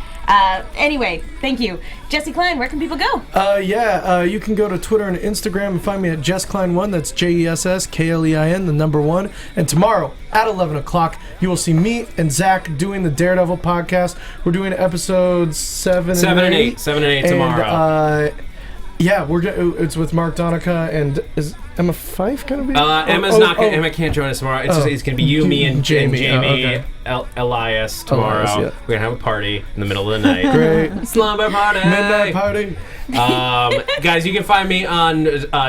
Speaker 1: Anyway, thank you. Jesse Klein, where can people go?
Speaker 3: You can go to Twitter and Instagram and find me at JessKlein1. That's JessKlein, the number 1. And tomorrow at 11 o'clock, you will see me and Zach doing the Daredevil podcast. We're doing episodes 7 and 8.
Speaker 4: 7 and 8 tomorrow.
Speaker 3: It's with Mark Donica and is Emma Fife gonna be?
Speaker 4: Emma can't join us tomorrow. It's gonna be you, me, and Jamie.
Speaker 3: Okay.
Speaker 4: Elias tomorrow.
Speaker 3: Elias, yeah.
Speaker 4: We're gonna have a party in the middle of the night.
Speaker 3: Great.
Speaker 4: Slumber party.
Speaker 3: Midnight party.
Speaker 4: Guys, you can find me on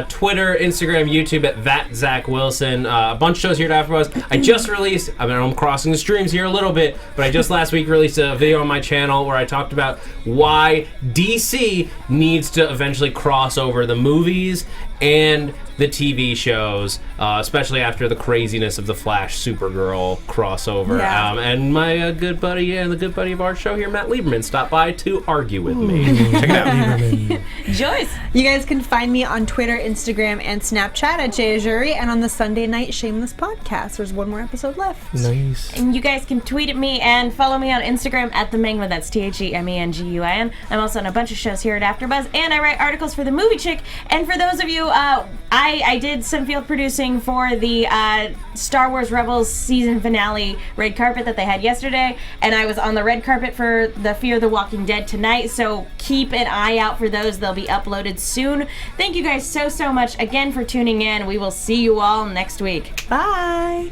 Speaker 4: Twitter, Instagram, YouTube at that Zach Wilson. A bunch of shows here at AfterBuzz. I just released. I'm crossing the streams here a little bit, but I just last week released a video on my channel where I talked about why DC needs to eventually cross over the movies and the TV shows, especially after the craziness of the Flash Supergirl crossover.
Speaker 5: Yeah.
Speaker 4: And my good buddy and the good buddy of our show here, Matt Lieberman, stopped by to argue with me. Check it out.
Speaker 1: Joyce.
Speaker 5: You guys can find me on Twitter, Instagram, and Snapchat at Ajouri, and on the Sunday Night Shameless podcast. There's one more episode left.
Speaker 3: Nice.
Speaker 1: And you guys can tweet at me and follow me on Instagram at the Menguin. That's TheMenguin. I'm also on a bunch of shows here at AfterBuzz, and I write articles for the Movie Chick. And for those of you, I did some field producing for the Star Wars Rebels season finale red carpet that they had yesterday, and I was on the red carpet for the Fear the Walking Dead tonight, so keep an eye out for those. They'll be uploaded soon. Thank you guys so much again for tuning in. We will see you all next week.
Speaker 5: Bye.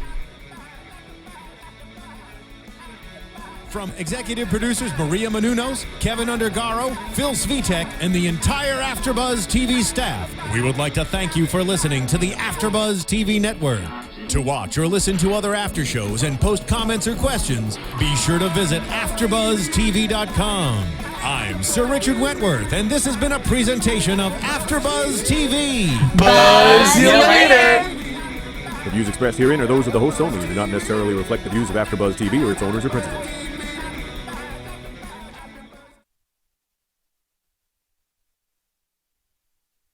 Speaker 2: From executive producers Maria Menounos, Kevin Undergaro, Phil Svitek, and the entire AfterBuzz TV staff, we would like to thank you for listening to the AfterBuzz TV network. To watch or listen to other after shows and post comments or questions, be sure to visit AfterBuzzTV.com. I'm Sir Richard Wentworth, and this has been a presentation of AfterBuzz TV.
Speaker 3: Buzz. See you later.
Speaker 8: The views expressed herein are those of the hosts only and do not necessarily reflect the views of AfterBuzz TV or its owners or principals.